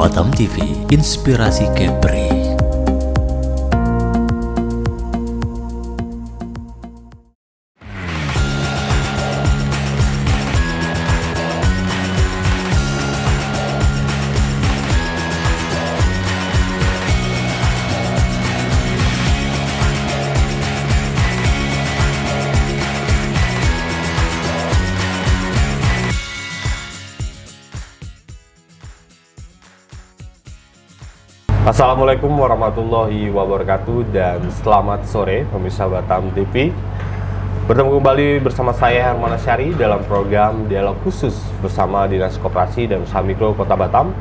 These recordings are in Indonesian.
Batam TV, inspirasi Kepri. Assalamualaikum warahmatullahi wabarakatuh dan selamat sore pemirsa Batam TV. Bertemu kembali bersama saya Herman Asyari dalam program dialog khusus bersama Dinas Koperasi dan Usaha Mikro Kota Batam.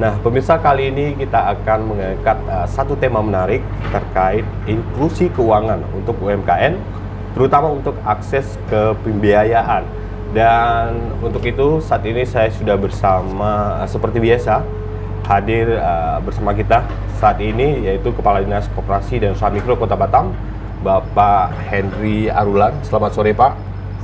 Nah pemirsa, kali ini kita akan mengangkat satu tema menarik terkait inklusi keuangan untuk UMKM, terutama untuk akses ke pembiayaan. Dan untuk itu saat ini saya sudah bersama seperti biasa hadir bersama kita saat ini yaitu Kepala Dinas Koperasi dan Usaha Mikro Kota Batam, Bapak Henry Arulan. Selamat sore Pak.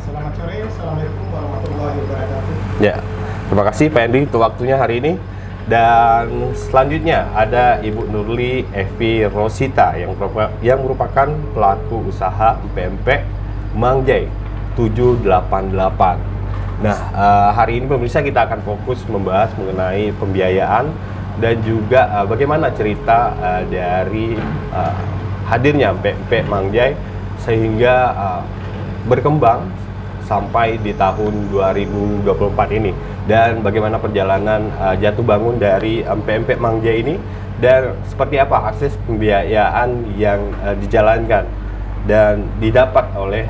Selamat sore, Assalamualaikum warahmatullahi wabarakatuh. Ya, terima kasih Pak Henry untuk waktunya hari ini. Dan selanjutnya ada Ibu Nurli Evi Rosita yang merupakan pelaku usaha PMP Mangjai 788. Nah, hari ini pemirsa kita akan fokus membahas mengenai pembiayaan dan juga bagaimana cerita dari hadirnya PMP Mangjai sehingga berkembang sampai di tahun 2024 ini, dan bagaimana perjalanan jatuh bangun dari PMP Mangjai ini dan seperti apa akses pembiayaan yang dijalankan dan didapat oleh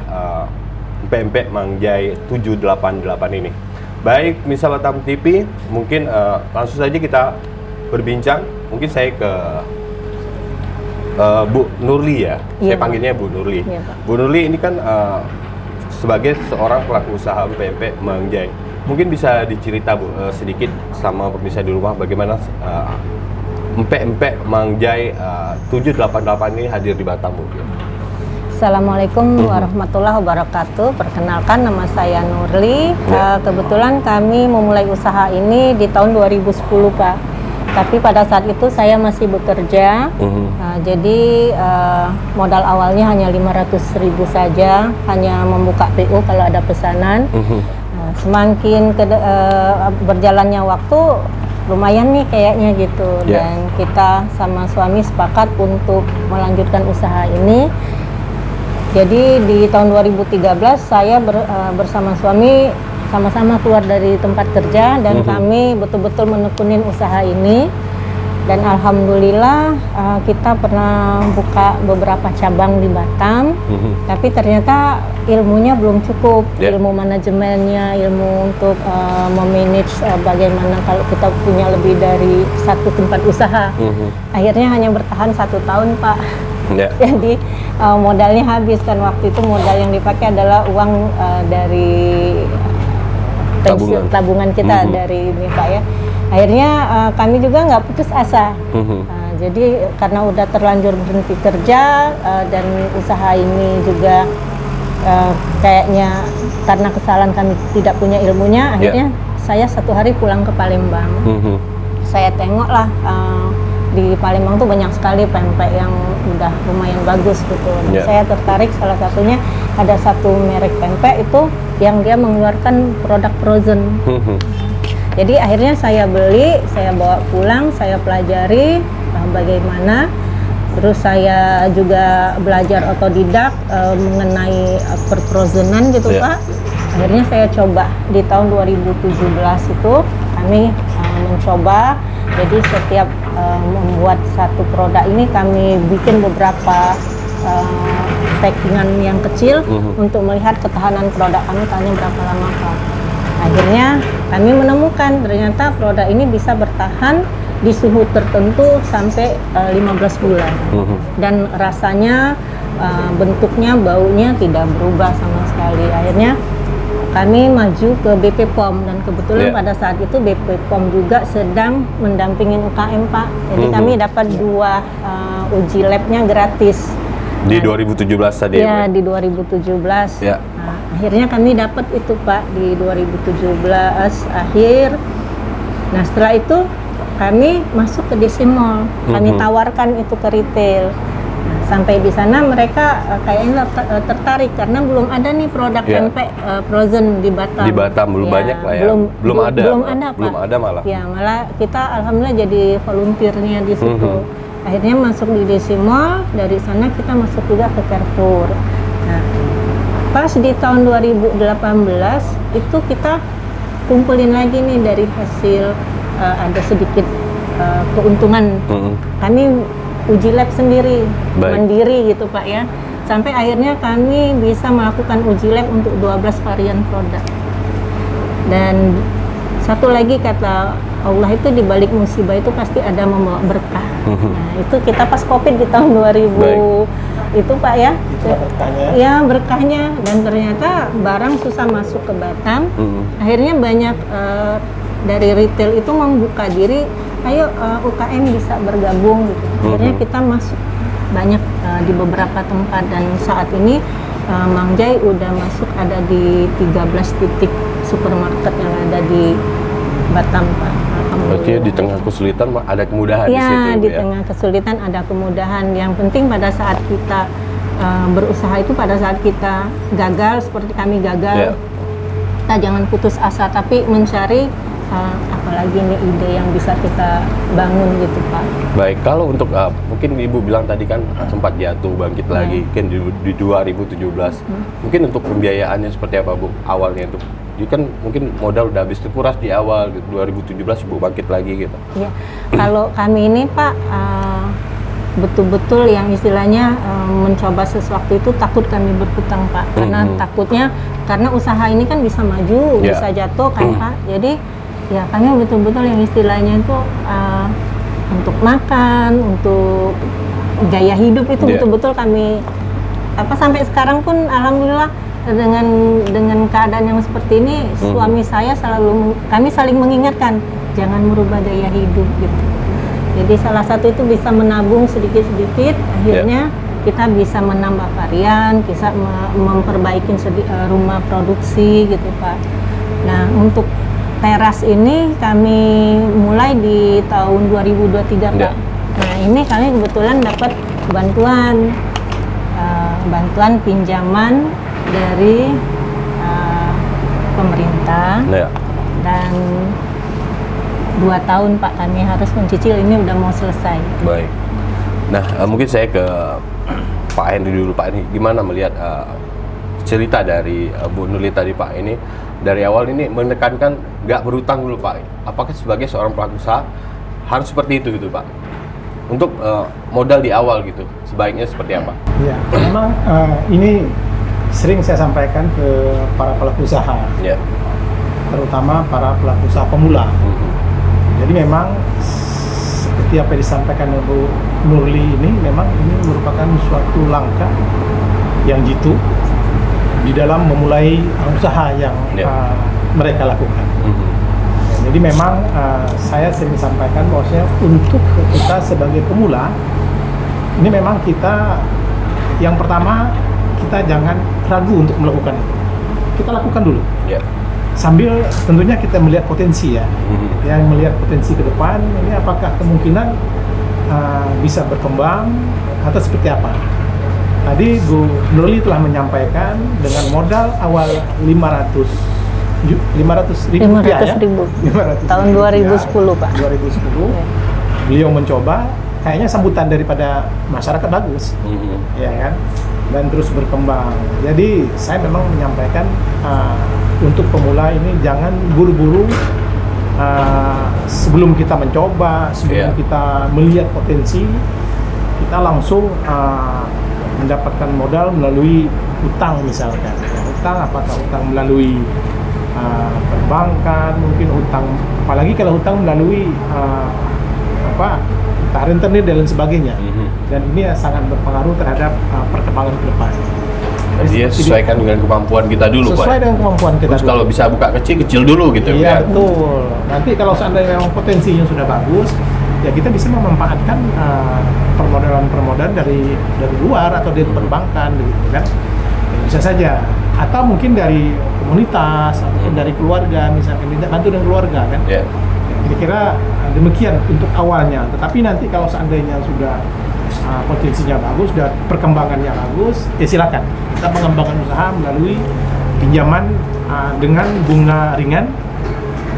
PMP Mangjai 788 ini. Baik, Misa Batam TV, mungkin langsung saja kita berbincang. Mungkin saya ke Bu Nurli ya. Iya, Saya panggilnya Bu Nurli. Iya, Pak. Bu Nurli ini kan sebagai seorang pelaku usaha PMP Mangjai. Mungkin bisa dicerita Bu sedikit sama pemirsa di rumah bagaimana PMP Mangjai 788 ini hadir di Batam Bu. Assalamualaikum warahmatullahi wabarakatuh. Perkenalkan, nama saya Nurli. Kebetulan kami memulai usaha ini di tahun 2010 Pak. Tapi pada saat itu saya masih bekerja. Jadi modal awalnya hanya 500.000 saja, hanya membuka PO kalau ada pesanan. Semakin berjalannya waktu, lumayan nih kayaknya gitu. Dan kita sama suami sepakat untuk melanjutkan usaha ini. Jadi di tahun 2013 saya bersama suami sama-sama keluar dari tempat kerja dan kami betul-betul menekunin usaha ini. Dan alhamdulillah kita pernah buka beberapa cabang di Batam, tapi ternyata ilmunya belum cukup, ilmu manajemennya, ilmu untuk memanage bagaimana kalau kita punya lebih dari satu tempat usaha. Akhirnya hanya bertahan 1 tahun Pak. Jadi modalnya habis, kan waktu itu modal yang dipakai adalah uang dari tabungan kita dari ini Pak ya. Akhirnya kami juga nggak putus asa. Jadi karena udah terlanjur berhenti kerja dan usaha ini juga kayaknya karena kesalahan kami tidak punya ilmunya, akhirnya saya satu hari pulang ke Palembang. Saya tengok lah di Palembang tuh banyak sekali PMP yang udah lumayan bagus gitu. Saya tertarik, salah satunya ada satu merek PMP itu yang dia mengeluarkan produk frozen. Jadi akhirnya saya beli, saya bawa pulang, saya pelajari bagaimana. Terus saya juga belajar otodidak mengenai perfrozenan gitu Pak. Akhirnya saya coba di tahun 2017 itu kami mencoba. Jadi setiap membuat satu produk ini kami bikin beberapa packingan yang kecil untuk melihat ketahanan produk kami tahannya berapa lama Pak. Akhirnya kami menemukan ternyata produk ini bisa bertahan di suhu tertentu sampai 15 bulan. Dan rasanya, bentuknya, baunya tidak berubah sama sekali. Akhirnya kami maju ke BP POM dan kebetulan pada saat itu BP POM juga sedang mendampingin UKM Pak. Jadi kami dapat 2 uji labnya gratis. Di 2017 tadi ya? Di 2017. Nah, akhirnya kami dapat itu Pak di 2017 akhir. Nah setelah itu kami masuk ke DC Mall, kami tawarkan itu ke retail. Nah, sampai di sana mereka kayaknya tertarik karena belum ada nih produk pempek frozen di Batam. Di Batam belum banyak lah ya. Belum ada. Pak. Belum ada malah. Ya, malah kita alhamdulillah jadi volunteernya di situ. Akhirnya masuk di DC Mall, dari sana kita masuk juga ke Carrefour. Nah, pas di tahun 2018 itu kita kumpulin lagi nih dari hasil ada sedikit keuntungan. Kami uji lab sendiri, mandiri gitu Pak ya. Sampai akhirnya kami bisa melakukan uji lab untuk 12 varian produk. Dan satu lagi kata Allah itu di balik musibah itu pasti ada membawa berkah. Nah, itu kita pas Covid di tahun 2000 itu Pak ya. Itu berkahnya. Ya, berkahnya, dan ternyata barang susah masuk ke Batam. Akhirnya banyak dari retail itu membuka diri, ayo UKM bisa bergabung gitu. Akhirnya kita masuk banyak di beberapa tempat, dan saat ini Mang Jai udah masuk ada di 13 titik supermarket yang ada di Batam Pak. Berarti di tengah kesulitan ada kemudahan di situ Ya, Ibu, di tengah kesulitan ada kemudahan. Yang penting pada saat kita berusaha itu, pada saat kita gagal seperti kami gagal, kita jangan putus asa tapi mencari apalagi nih ide yang bisa kita bangun gitu Pak. Baik, kalau untuk mungkin Ibu bilang tadi kan sempat jatuh bangkit lagi kan di 2017. Mungkin untuk pembiayaannya seperti apa Bu awalnya itu? Jadi kan mungkin modal udah habis terkuras di awal gitu, 2017 Ibu bangkit lagi gitu. Iya. Kalau kami ini Pak betul-betul yang istilahnya mencoba sesuatu itu takut kami berhutang Pak. Karena takutnya karena usaha ini kan bisa maju, bisa jatuh kan Pak. Jadi ya kami betul-betul yang istilahnya itu untuk makan, untuk gaya hidup itu betul-betul kami sampai sekarang pun alhamdulillah dengan keadaan yang seperti ini suami saya kami saling mengingatkan jangan merubah gaya hidup gitu. Jadi salah satu itu bisa menabung sedikit-sedikit, akhirnya kita bisa menambah varian, bisa memperbaiki rumah produksi gitu Pak. Nah, untuk teras ini kami mulai di tahun 2023 Pak. Nah, ini kami kebetulan dapat bantuan pinjaman dari pemerintah, dan 2 tahun Pak kami harus mencicil, ini udah mau selesai. Baik. Nah, mungkin saya ke Pak Henry dulu. Pak, ini gimana melihat cerita dari Bu Nurli tadi Pak, ini dari awal ini menekankan nggak berutang dulu Pak. Apakah sebagai seorang pelaku usaha harus seperti itu gitu Pak? Untuk modal di awal gitu, sebaiknya seperti apa? Ya, memang ini sering saya sampaikan ke para pelaku usaha, terutama para pelaku usaha pemula. Jadi memang seperti apa yang disampaikan Bu Nurli ini, memang ini merupakan suatu langkah yang jitu di dalam memulai usaha yang mereka lakukan. Jadi memang saya sering sampaikan bahwasanya untuk kita sebagai pemula ini memang kita yang pertama kita jangan ragu untuk melakukan itu. Kita lakukan dulu. Sambil tentunya kita melihat potensi yang melihat potensi ke depan ini apakah kemungkinan bisa berkembang atau seperti apa. Tadi Bu Nurli telah menyampaikan dengan modal awal 500 ribu rupiah ya? 500 tahun 2010 Pak. 2010 beliau mencoba, kayaknya sambutan daripada masyarakat bagus, ya kan, dan terus berkembang. Jadi saya memang menyampaikan untuk pemula ini jangan buru-buru, sebelum kita mencoba, sebelum kita melihat potensi, kita langsung mendapatkan modal melalui utang misalkan. Utang apakah utang melalui perbankan, mungkin utang, apalagi kalau utang melalui rentenir dan lain sebagainya. Dan ini sangat berpengaruh terhadap perkembangan ke depan. Jadi ya sesuaikan dengan kemampuan kita dulu Pak. Sesuai dengan kemampuan kita. Terus kalau bisa buka kecil dulu gitu. Iya betul. Nanti kalau seandainya memang potensinya sudah bagus, ya kita bisa memanfaatkan permodalan dari luar atau dari perbankan gitu kan. Ya, bisa saja. Atau mungkin dari komunitas ataupun dari keluarga, misalnya minta bantu dengan keluarga kan. Ya, Kira-kira demikian untuk awalnya. Tetapi nanti kalau seandainya sudah potensinya bagus dan perkembangannya bagus, silakan kita mengembangkan usaha melalui pinjaman dengan bunga ringan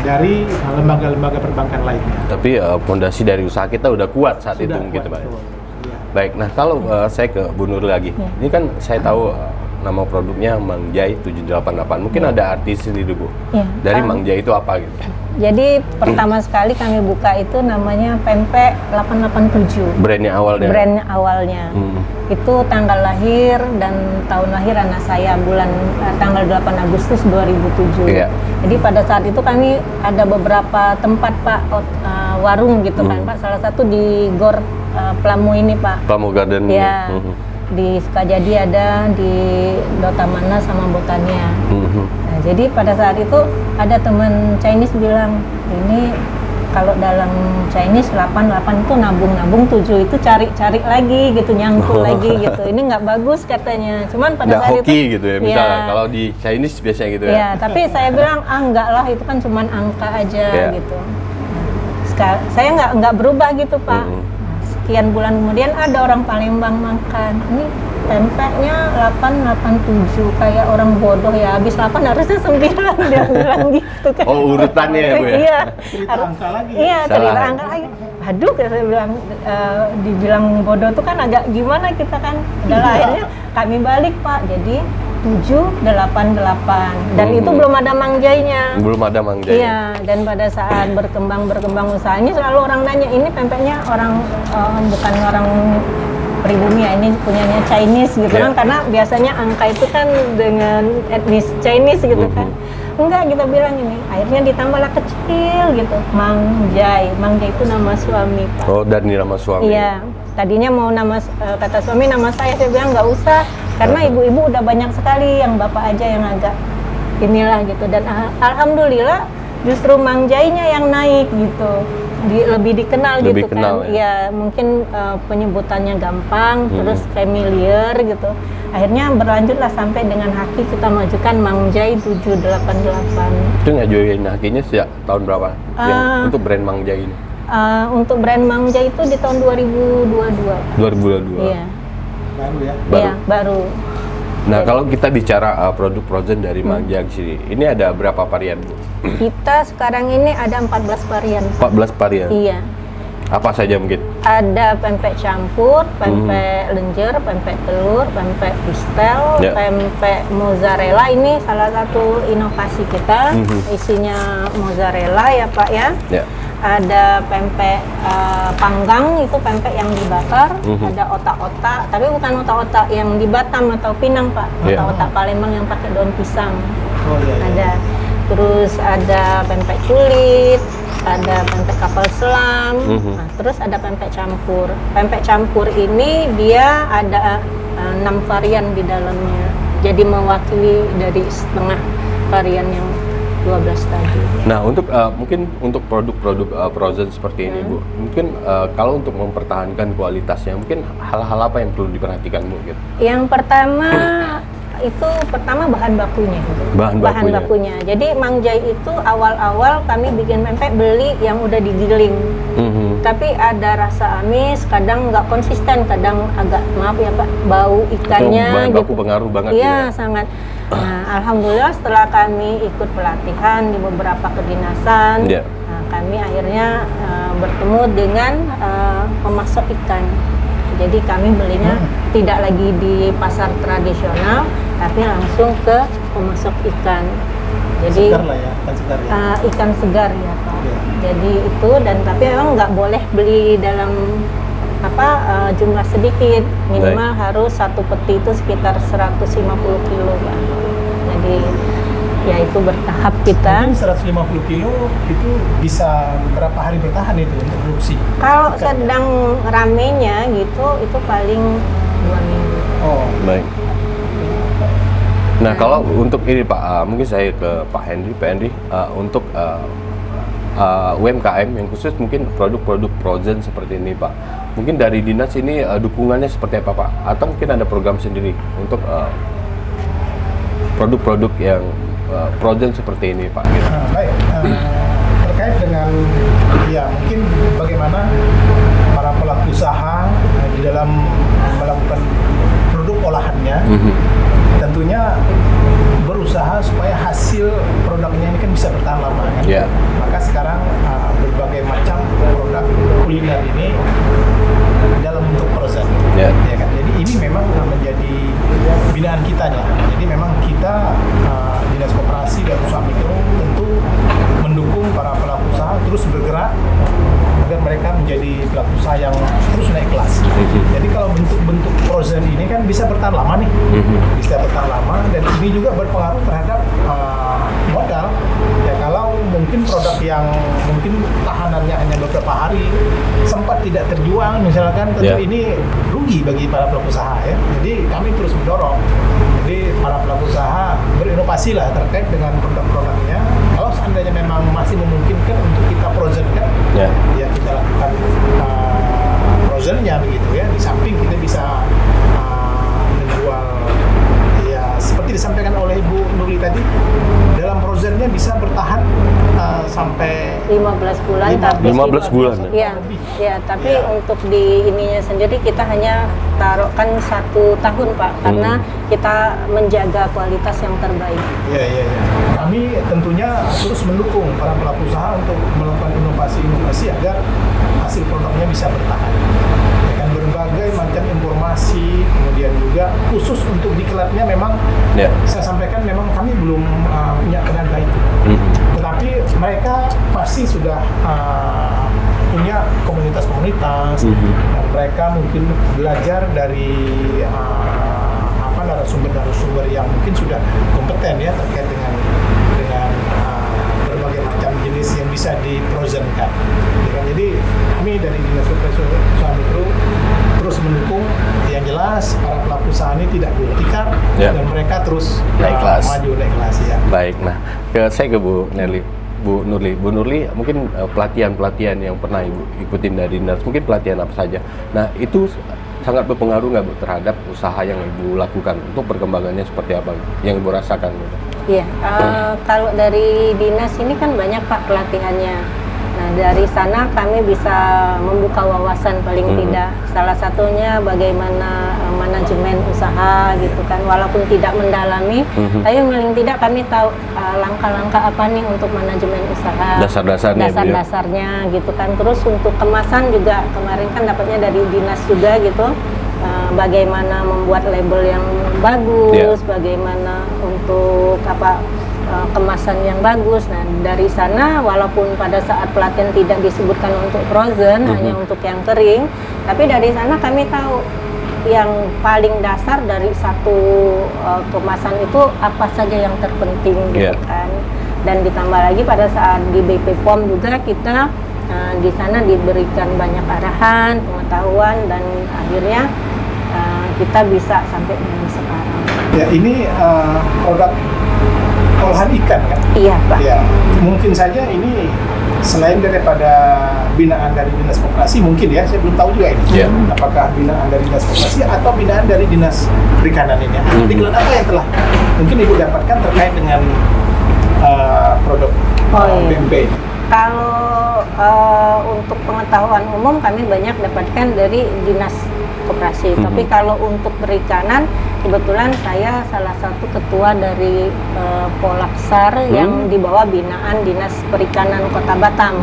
dari lembaga-lembaga perbankan lainnya. Tapi fondasi dari usaha kita udah kuat saat Sudah itu kuat, gitu Pak. betul. Ya. Baik, nah kalau saya ke Bu Nur lagi, ini kan saya tahu nama produknya Mang Jai 788. Mungkin ada arti sendiri Bu. Ya, Dari Mang Jai itu apa gitu? Jadi pertama sekali kami buka itu namanya Pempek 887. Brandnya awalnya. Brand awalnya. Itu tanggal lahir dan tahun lahir anak saya tanggal 8 Agustus 2007. Iya. Jadi pada saat itu kami ada beberapa tempat Pak, warung gitu kan Pak. Salah satu di Gor Plamu ini Pak. Plamu Garden. Ya. Di Sukajadi ada, di Dotamana sama Botania. Nah, jadi pada saat itu ada teman Chinese bilang, ini kalau dalam Chinese 88 itu nabung-nabung, 7 itu cari-cari lagi gitu, nyangkul lagi gitu. Ini nggak bagus katanya. Cuman pada Nggak saat hoki itu gitu ya, misalnya kalau di Chinese biasanya gitu ya. Ya, tapi saya bilang enggak lah, itu kan cuman angka aja gitu. Nah, saya nggak berubah gitu Pak. Sekian bulan kemudian ada orang Palembang makan, ini pempeknya 887, kayak orang bodoh ya, habis 8 harusnya 9, dia bilang gitu kan. Oh, urutannya ya Bu ya? Iya, Cerita angka lagi. iya, Salah. cerita angka lagi. Aduh, saya bilang, dibilang bodoh tuh kan agak gimana kita kan. Dan akhirnya kami balik Pak, jadi 788, dan itu belum ada Mang Jainya. Belum ada Mang Jai. Iya, dan pada saat berkembang usahanya selalu orang nanya, ini pempeknya orang bukan orang pribumi ya, ini punyanya Chinese gitu kan, karena biasanya angka itu kan dengan etnis Chinese gitu kan. Enggak, kita bilang ini, akhirnya ditambahlah kecil gitu, Mang Jai. Mang Jai itu nama suami Pak. Oh, dari nama suami. Iya, tadinya mau nama kata suami nama saya bilang nggak usah, karena ibu-ibu udah banyak sekali, yang bapak aja yang agak inilah gitu. Dan alhamdulillah justru Mang Jainya yang naik gitu, lebih dikenal Lebih gitu kenal, kan. Ya mungkin penyebutannya gampang, terus familiar gitu. Akhirnya berlanjutlah sampai dengan Haki kita majukan Mang Jai 788. Itu ngajuin hakinya sejak tahun berapa? Untuk brand Mang Jai ini? Untuk brand Mang Jai itu di tahun 2022. 2022. Iya. Baru ya. Baru. Iya, baru. Nah, kalau kita bicara produk frozen dari Mang Jai sini, ini ada berapa varian Bu? Kita sekarang ini ada 14 varian. 14 varian. Iya. Apa saja mungkin? Ada pempek campur, pempek lenjer, pempek telur, pempek pistel, Ya. pempek mozzarella. Ini salah satu inovasi kita. Isinya mozzarella ya Pak ya. Ya. Ada pempek panggang, itu pempek yang dibakar. Ada otak-otak, tapi bukan otak-otak yang di Batam atau Pinang Pak. Ya. Otak-otak Palembang yang pakai daun pisang. Oh iya. Ada. Terus ada pempek kulit, ada pempek kapal selam, nah, terus ada pempek campur. Pempek campur ini dia ada 6 varian di dalamnya, jadi mewakili dari setengah varian yang 12 tadi. Nah, untuk mungkin untuk produk-produk frozen seperti ini Bu, mungkin kalau untuk mempertahankan kualitasnya, mungkin hal-hal apa yang perlu diperhatikan Bu? Gitu? Yang pertama itu bahan bakunya. Bahan bakunya. Jadi Mang Jai itu awal-awal kami bikin pempek beli yang udah digiling. Tapi ada rasa amis, kadang nggak konsisten, kadang agak maaf ya Pak, bau ikannya Itu bahan baku gitu. pengaruh banget. Iya, gitu ya? sangat. Nah, alhamdulillah setelah kami ikut pelatihan di beberapa kedinasan, Iya. nah, kami akhirnya bertemu dengan pemasok ikan. Jadi kami belinya tidak lagi di pasar tradisional, tapi langsung ke pemasok ikan. Jadi Segar lah ya, ikan segar ya. ikan segar ya Pak. Iya. Jadi itu, dan tapi memang nggak boleh beli dalam jumlah sedikit, minimal harus satu peti itu sekitar 150 kilo Pak. Jadi ya itu bertahap kita. Mungkin 150 kilo itu bisa berapa hari bertahan itu untuk produksi? Kalau sedang ramenya gitu, itu paling 2 minggu. Oh, Baik. Nah, kalau untuk ini Pak, mungkin saya ke Pak Henry, untuk UMKM yang khusus mungkin produk-produk frozen seperti ini Pak. Mungkin dari dinas ini dukungannya seperti apa Pak? Atau mungkin ada program sendiri untuk produk-produk yang frozen seperti ini Pak? Gitu. baik. Terkait terkait dengan ya mungkin bagaimana para pelaku usaha di dalam melakukan produk olahannya tentunya berusaha supaya hasil produknya ini kan bisa bertahan lama kan. Maka sekarang berbagai macam produk kuliner ini dalam bentuk frozen, ya kan. Jadi ini memang menjadi binaan kita nih. Jadi memang kita Dinas Koperasi dan Usaha Mikro tentu mendukung para pelaku usaha terus bergerak agar mereka menjadi pelaku usaha yang terus naik kelas. Jadi kalau bentuk-bentuk frozen ini kan bisa bertahan lama nih, bisa bertahan lama, dan ini juga berpengaruh terhadap modal. Ya kalau mungkin produk yang mungkin tahanannya hanya beberapa hari sempat tidak terjual misalkan, tentu ini rugi bagi para pelaku usaha ya. Jadi kami terus mendorong. Jadi para pelaku usaha berinovasi lah terkait dengan produk-produknya. Kalau seandainya memang masih memungkinkan untuk kita frozen kan, ya kita lakukan frozennya begitu ya. Di samping kita bisa menjual ya seperti disampaikan oleh Ibu Nurli tadi, dalam frozennya bisa bertahan sampai 15 bulan. 15 bulan. Ya, tapi untuk di ininya sendiri kita hanya taruhkan 1 tahun Pak, karena kita menjaga kualitas yang terbaik. Iya. Kami tentunya terus mendukung para pelaku usaha untuk melakukan inovasi-inovasi agar hasil produknya bisa bertahan. Dengan berbagai macam informasi, kemudian juga khusus untuk diklatnya memang saya sampaikan memang kami belum punya tenaga itu. Tetapi mereka pasti sudah punya komunitas-komunitas, dan mereka mungkin belajar dari narasumber-narasumber yang mungkin sudah kompeten ya terkait dengan berbagai macam jenis yang bisa di-frozenkan. Jadi kami dari Dinas Koperasi Usaha Mikro terus mendukung. Yang jelas para pelaku usaha ini tidak gulung tikar dan mereka terus naik kelas. Maju naik kelas ya. Baik, nah saya ke Bu Nurli, mungkin pelatihan-pelatihan yang pernah Ibu ikutin dari Dinas, mungkin pelatihan apa saja. Nah itu sangat berpengaruh nggak Bu terhadap usaha yang Ibu lakukan, untuk perkembangannya seperti apa yang Ibu rasakan? Iya, kalau dari Dinas ini kan banyak Pak pelatihannya. Nah dari sana kami bisa membuka wawasan paling tidak. Salah satunya bagaimana manajemen usaha gitu kan, walaupun tidak mendalami, tapi paling tidak kami tahu langkah-langkah apa nih untuk manajemen usaha. Dasar-dasarnya gitu kan. Terus untuk kemasan juga kemarin kan dapatnya dari Dinas juga gitu. Bagaimana membuat label yang bagus, bagaimana untuk kemasan yang bagus. Nah dari sana walaupun pada saat pelatihan tidak disebutkan untuk frozen, hanya untuk yang kering, tapi dari sana kami tahu yang paling dasar dari satu kemasan itu apa saja yang terpenting gitu kan. Dan ditambah lagi pada saat di BP POM juga kita di sana diberikan banyak arahan, pengetahuan, dan akhirnya kita bisa sampai dengan sekarang. Ya ini produk olahan ikan kan? Iya Pak. Ya, mungkin saja ini selain daripada binaan dari Dinas Koperasi mungkin ya, saya belum tahu juga ini. Apakah binaan dari Dinas Koperasi atau binaan dari Dinas Perikanan ini? Diklat apa yang telah mungkin Ibu dapatkan terkait dengan produk BMP? Kalau untuk pengetahuan umum kami banyak dapatkan dari Dinas Koperasi, tapi kalau untuk perikanan kebetulan saya salah satu ketua dari Polaksar yang di bawah binaan Dinas Perikanan Kota Batam.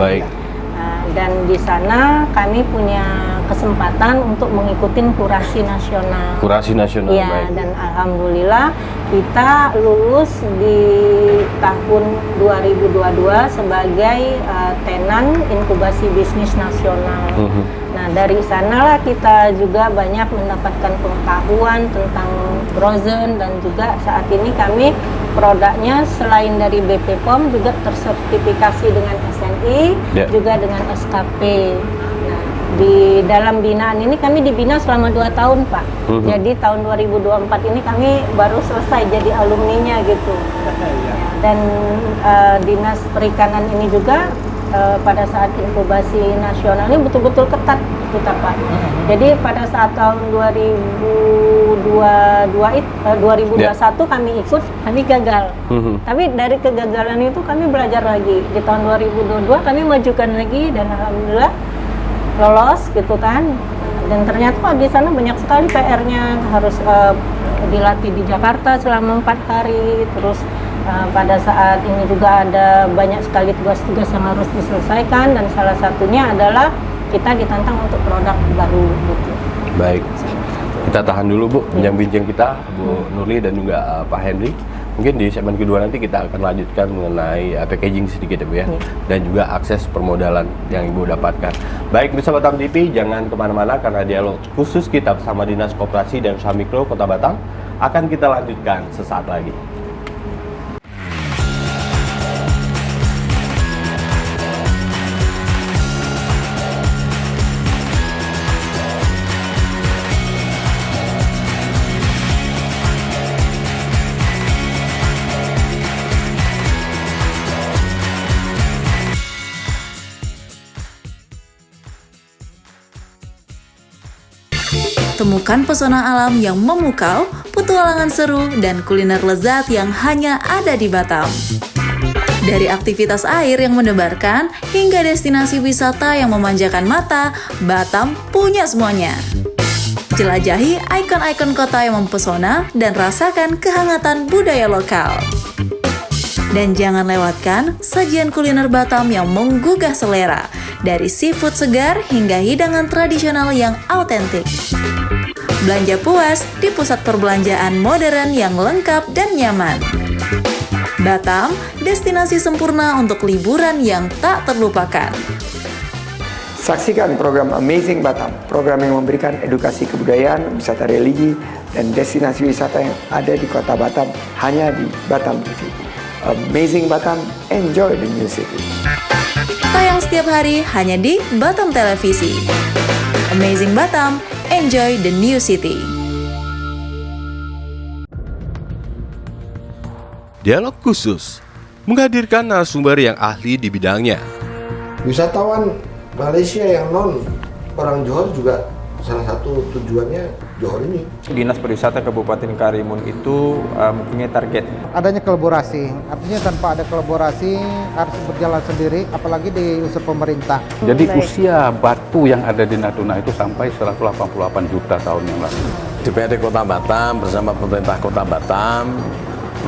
Dan di sana kami punya kesempatan untuk mengikuti kurasi nasional. Ya, dan alhamdulillah kita lulus di tahun 2022 sebagai tenan inkubasi bisnis nasional. Nah dari sanalah kita juga banyak mendapatkan pengetahuan tentang frozen, dan juga saat ini kami produknya selain dari BP POM juga tersertifikasi dengan SNI, juga dengan SKP. Nah, di dalam binaan ini kami dibina selama 2 tahun Pak. Jadi tahun 2024 ini kami baru selesai jadi alumninya gitu. Dan Dinas Perikanan ini juga pada saat inkubasi nasional ini betul-betul ketat kita Pak. Jadi pada saat tahun 2021 kami ikut, kami gagal. Tapi dari kegagalan itu kami belajar lagi. Di tahun 2022 kami majukan lagi dan alhamdulillah lolos gitu kan. Dan ternyata di sana banyak sekali PR-nya, harus dilatih di Jakarta selama 4 hari, terus pada saat ini juga ada banyak sekali tugas-tugas yang harus diselesaikan, dan salah satunya adalah kita ditantang untuk produk baru gitu. Baik, kita tahan dulu Bu, bincang-bincang kita Bu Nurli dan juga Pak Henry. Mungkin di segmen kedua nanti kita akan lanjutkan mengenai packaging sedikit ya Bu ya, dan juga akses permodalan yang Ibu dapatkan. Baik, bersama Batam TV, jangan kemana-mana karena dialog khusus kita bersama Dinas Koperasi dan Usaha Mikro Kota Batam akan kita lanjutkan sesaat lagi. Temukan pesona alam yang memukau, petualangan seru, dan kuliner lezat yang hanya ada di Batam. Dari aktivitas air yang mendebarkan, hingga destinasi wisata yang memanjakan mata, Batam punya semuanya. Jelajahi ikon-ikon kota yang mempesona dan rasakan kehangatan budaya lokal. Dan jangan lewatkan sajian kuliner Batam yang menggugah selera, dari seafood segar hingga hidangan tradisional yang autentik. Belanja puas di pusat perbelanjaan modern yang lengkap dan nyaman. Batam, destinasi sempurna untuk liburan yang tak terlupakan. Saksikan program Amazing Batam, program yang memberikan edukasi kebudayaan, wisata religi, dan destinasi wisata yang ada di kota Batam hanya di Batam TV. Amazing Batam, enjoy the new city. Tayang setiap hari hanya di Batam Televisi. Amazing Batam, enjoy the new city. Dialog khusus menghadirkan narasumber yang ahli di bidangnya. Wisatawan Malaysia yang non orang Johor juga salah satu tujuannya Johor ini. Dinas Pariwisata Kabupaten Karimun itu mempunyai target. Adanya kolaborasi, artinya tanpa ada kolaborasi harus berjalan sendiri, apalagi di unsur pemerintah. Jadi usia batu yang ada di Natuna itu sampai 188 juta tahun yang lalu. DPRD Kota Batam bersama pemerintah Kota Batam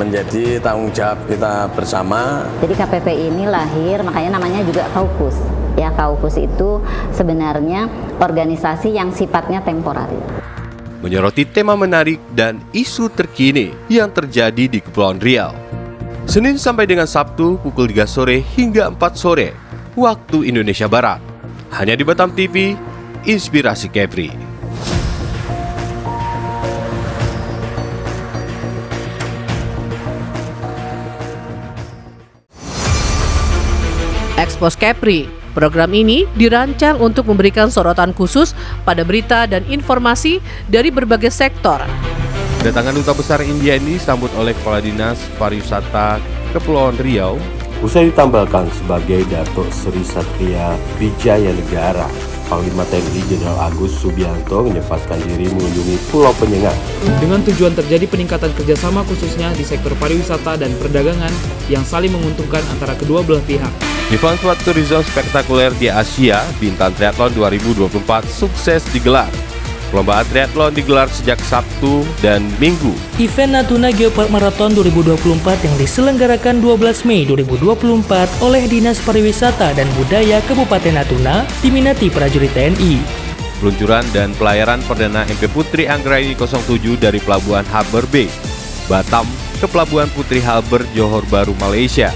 menjadi tanggung jawab kita bersama. Jadi KPPI ini lahir, makanya namanya juga Kaukus. Ya, Kaukus itu sebenarnya organisasi yang sifatnya temporer. Menyoroti tema menarik dan isu terkini yang terjadi di Kepulauan Riau. Senin sampai dengan Sabtu pukul 3 sore hingga 4 sore waktu Indonesia Barat. Hanya di Batam TV, Inspirasi Kepri. Expos Kepri. Program ini dirancang untuk memberikan sorotan khusus pada berita dan informasi dari berbagai sektor. Kedatangan Duta Besar India ini disambut oleh Kepala Dinas Pariwisata Kepulauan Riau. Usai ditambahkan sebagai Datuk Seri Satria Wijaya Negara, Panglima TNI Jenderal Agus Subianto menyempatkan diri mengunjungi Pulau Penyengat. Dengan tujuan terjadi peningkatan kerjasama khususnya di sektor pariwisata dan perdagangan yang saling menguntungkan antara kedua belah pihak. Event Sport Tourism spektakuler di Asia, Bintan Triathlon 2024 sukses digelar. Perlombaan triathlon digelar sejak Sabtu dan Minggu. Event Natuna Geopark Marathon 2024 yang diselenggarakan 12 Mei 2024 oleh Dinas Pariwisata dan Budaya Kabupaten Natuna diminati prajurit TNI. Peluncuran dan pelayaran perdana MP Putri Anggraini 07 dari Pelabuhan Harbour Bay, Batam ke Pelabuhan Putri Harbour, Johor Bahru, Malaysia.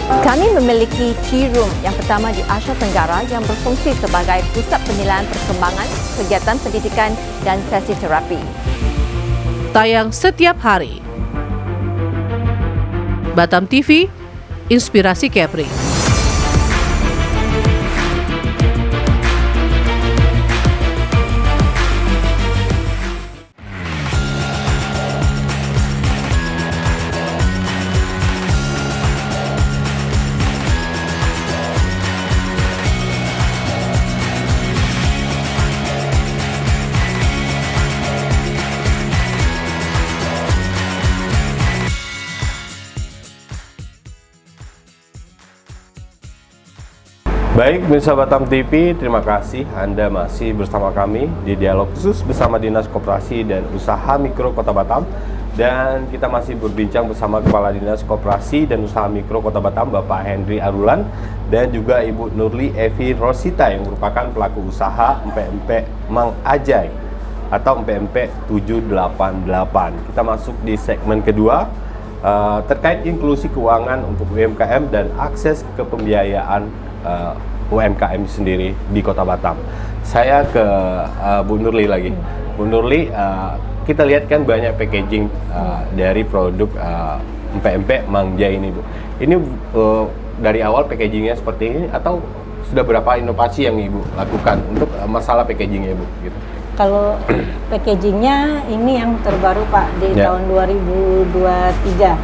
Kami memiliki Tea Room yang pertama di Asia Tenggara yang berfungsi sebagai pusat penilaian perkembangan, kegiatan pendidikan dan sesi terapi. Tayang setiap hari. Batam TV, Inspirasi Kepri. Baik, pemirsa Batam TV, terima kasih Anda masih bersama kami di dialog khusus bersama Dinas Koperasi dan Usaha Mikro Kota Batam. Dan kita masih berbincang bersama Kepala Dinas Koperasi dan Usaha Mikro Kota Batam, Bapak Henry Arulan, dan juga Ibu Nurli Evi Rosita yang merupakan pelaku usaha empek-empek Mang Ajai atau empek-empek 788. Kita masuk di segmen kedua terkait inklusi keuangan untuk UMKM dan akses ke pembiayaan UMKM sendiri di Kota Batam. Saya ke Bu Nurli lagi. Bu Nurli, kita lihat kan banyak packaging dari produk empek-empek Mang Jai ini, Bu. Ini dari awal packagingnya seperti ini atau sudah berapa inovasi yang Ibu lakukan untuk masalah packagingnya, Bu? Gitu. Kalau packagingnya ini yang terbaru Pak di tahun 2023.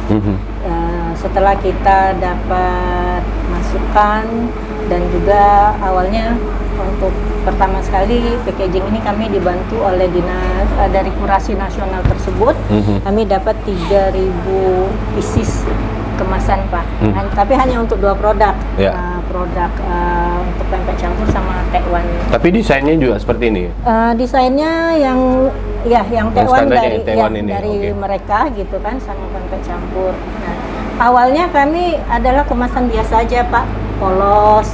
Setelah kita dapat masukan dan juga awalnya untuk pertama sekali packaging ini kami dibantu oleh dinas dari kurasi nasional tersebut. Kami dapat 3.000 pieces kemasan Pak. Tapi hanya untuk 2 produk. Produk untuk pempek campur sama tekwan. Tapi desainnya juga seperti ini. Desainnya yang tekwan dari ini. mereka gitu kan, sama pempek campur. Nah, awalnya kami adalah kemasan biasa aja Pak, polos,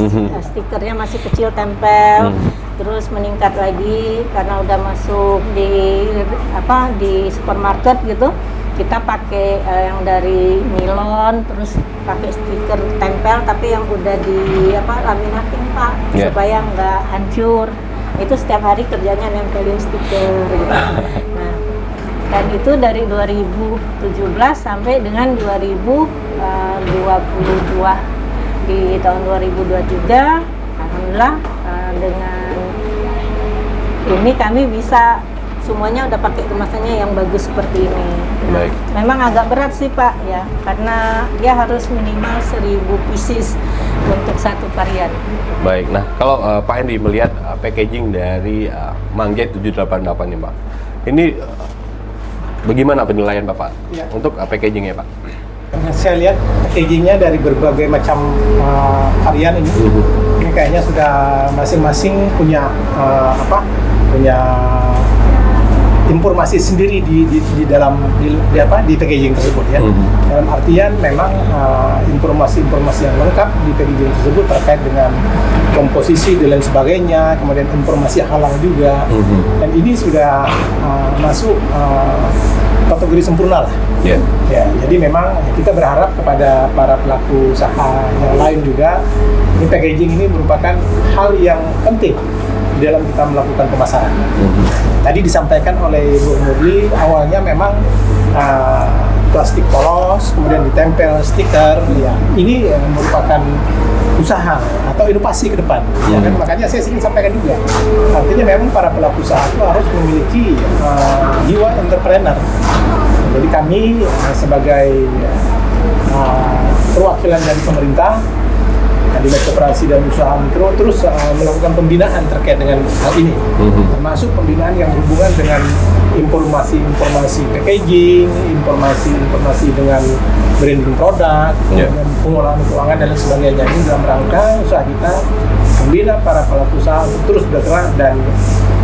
stikernya masih kecil tempel. Terus meningkat lagi karena udah masuk di supermarket gitu. Kita pakai yang dari nilon, terus pakai stiker tempel tapi yang udah di laminating Pak, supaya nggak hancur. Itu setiap hari kerjanya nempelin stiker gitu. Nah, dan itu dari 2017 sampai dengan 2022. Di tahun 2023 alhamdulillah dengan ini kami bisa semuanya udah pakai kemasannya yang bagus seperti ini. Nah, memang agak berat sih Pak ya, karena dia harus minimal 1.000 pieces untuk satu varian. Baik, nah kalau Pak Henry melihat packaging dari Mang Jai 788 ini Pak, ini bagaimana penilaian Bapak untuk packagingnya Pak? Saya lihat packagingnya dari berbagai macam varian ini. Ini kayaknya sudah masing-masing punya informasi sendiri di dalam packaging tersebut ya. Dalam artian memang informasi-informasi yang lengkap di packaging tersebut terkait dengan komposisi dan lain sebagainya, kemudian informasi halang juga. Dan ini sudah masuk kategori sempurna lah. Ya, jadi memang kita berharap kepada para pelaku usaha yang lain juga, ini packaging ini merupakan hal yang penting dalam kita melakukan pemasaran. Tadi disampaikan oleh Bu Nurli, awalnya memang plastik polos, kemudian ditempel stiker. Ya, ini merupakan usaha atau inovasi ke depan. Ya kan, makanya saya sering sampaikan juga. Artinya memang para pelaku usaha itu harus memiliki jiwa entrepreneur. Jadi kami sebagai perwakilan dari pemerintah, Dinas Koperasi dan Usaha Mikro terus melakukan pembinaan terkait dengan hal ini, termasuk pembinaan yang berhubungan dengan informasi packaging, informasi dengan branding produk, kemudian pengelolaan keuangan dan lain sebagainya. Ini dalam rangka usaha kita membina para pelaku usaha untuk terus bergerak dan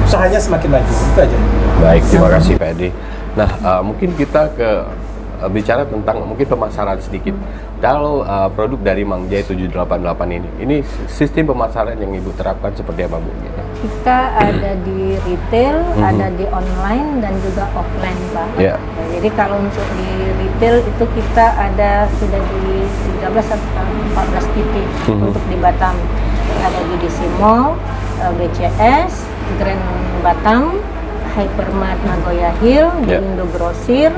usahanya semakin maju. Itu aja. Baik, terima kasih Pak Edi. Nah, mungkin kita bicara tentang mungkin pemasaran sedikit. Kalau produk dari Mang Jai 788 ini sistem pemasaran yang Ibu terapkan seperti apa Bu? Kita ada di retail, ada di online dan juga offline Pak. Jadi kalau untuk di retail itu kita ada sudah di 13 atau 14 titik untuk di Batam. Ada di DC Mall, BCS, Grand Batam, Hypermart Nagoya Hill, di Indogrosir,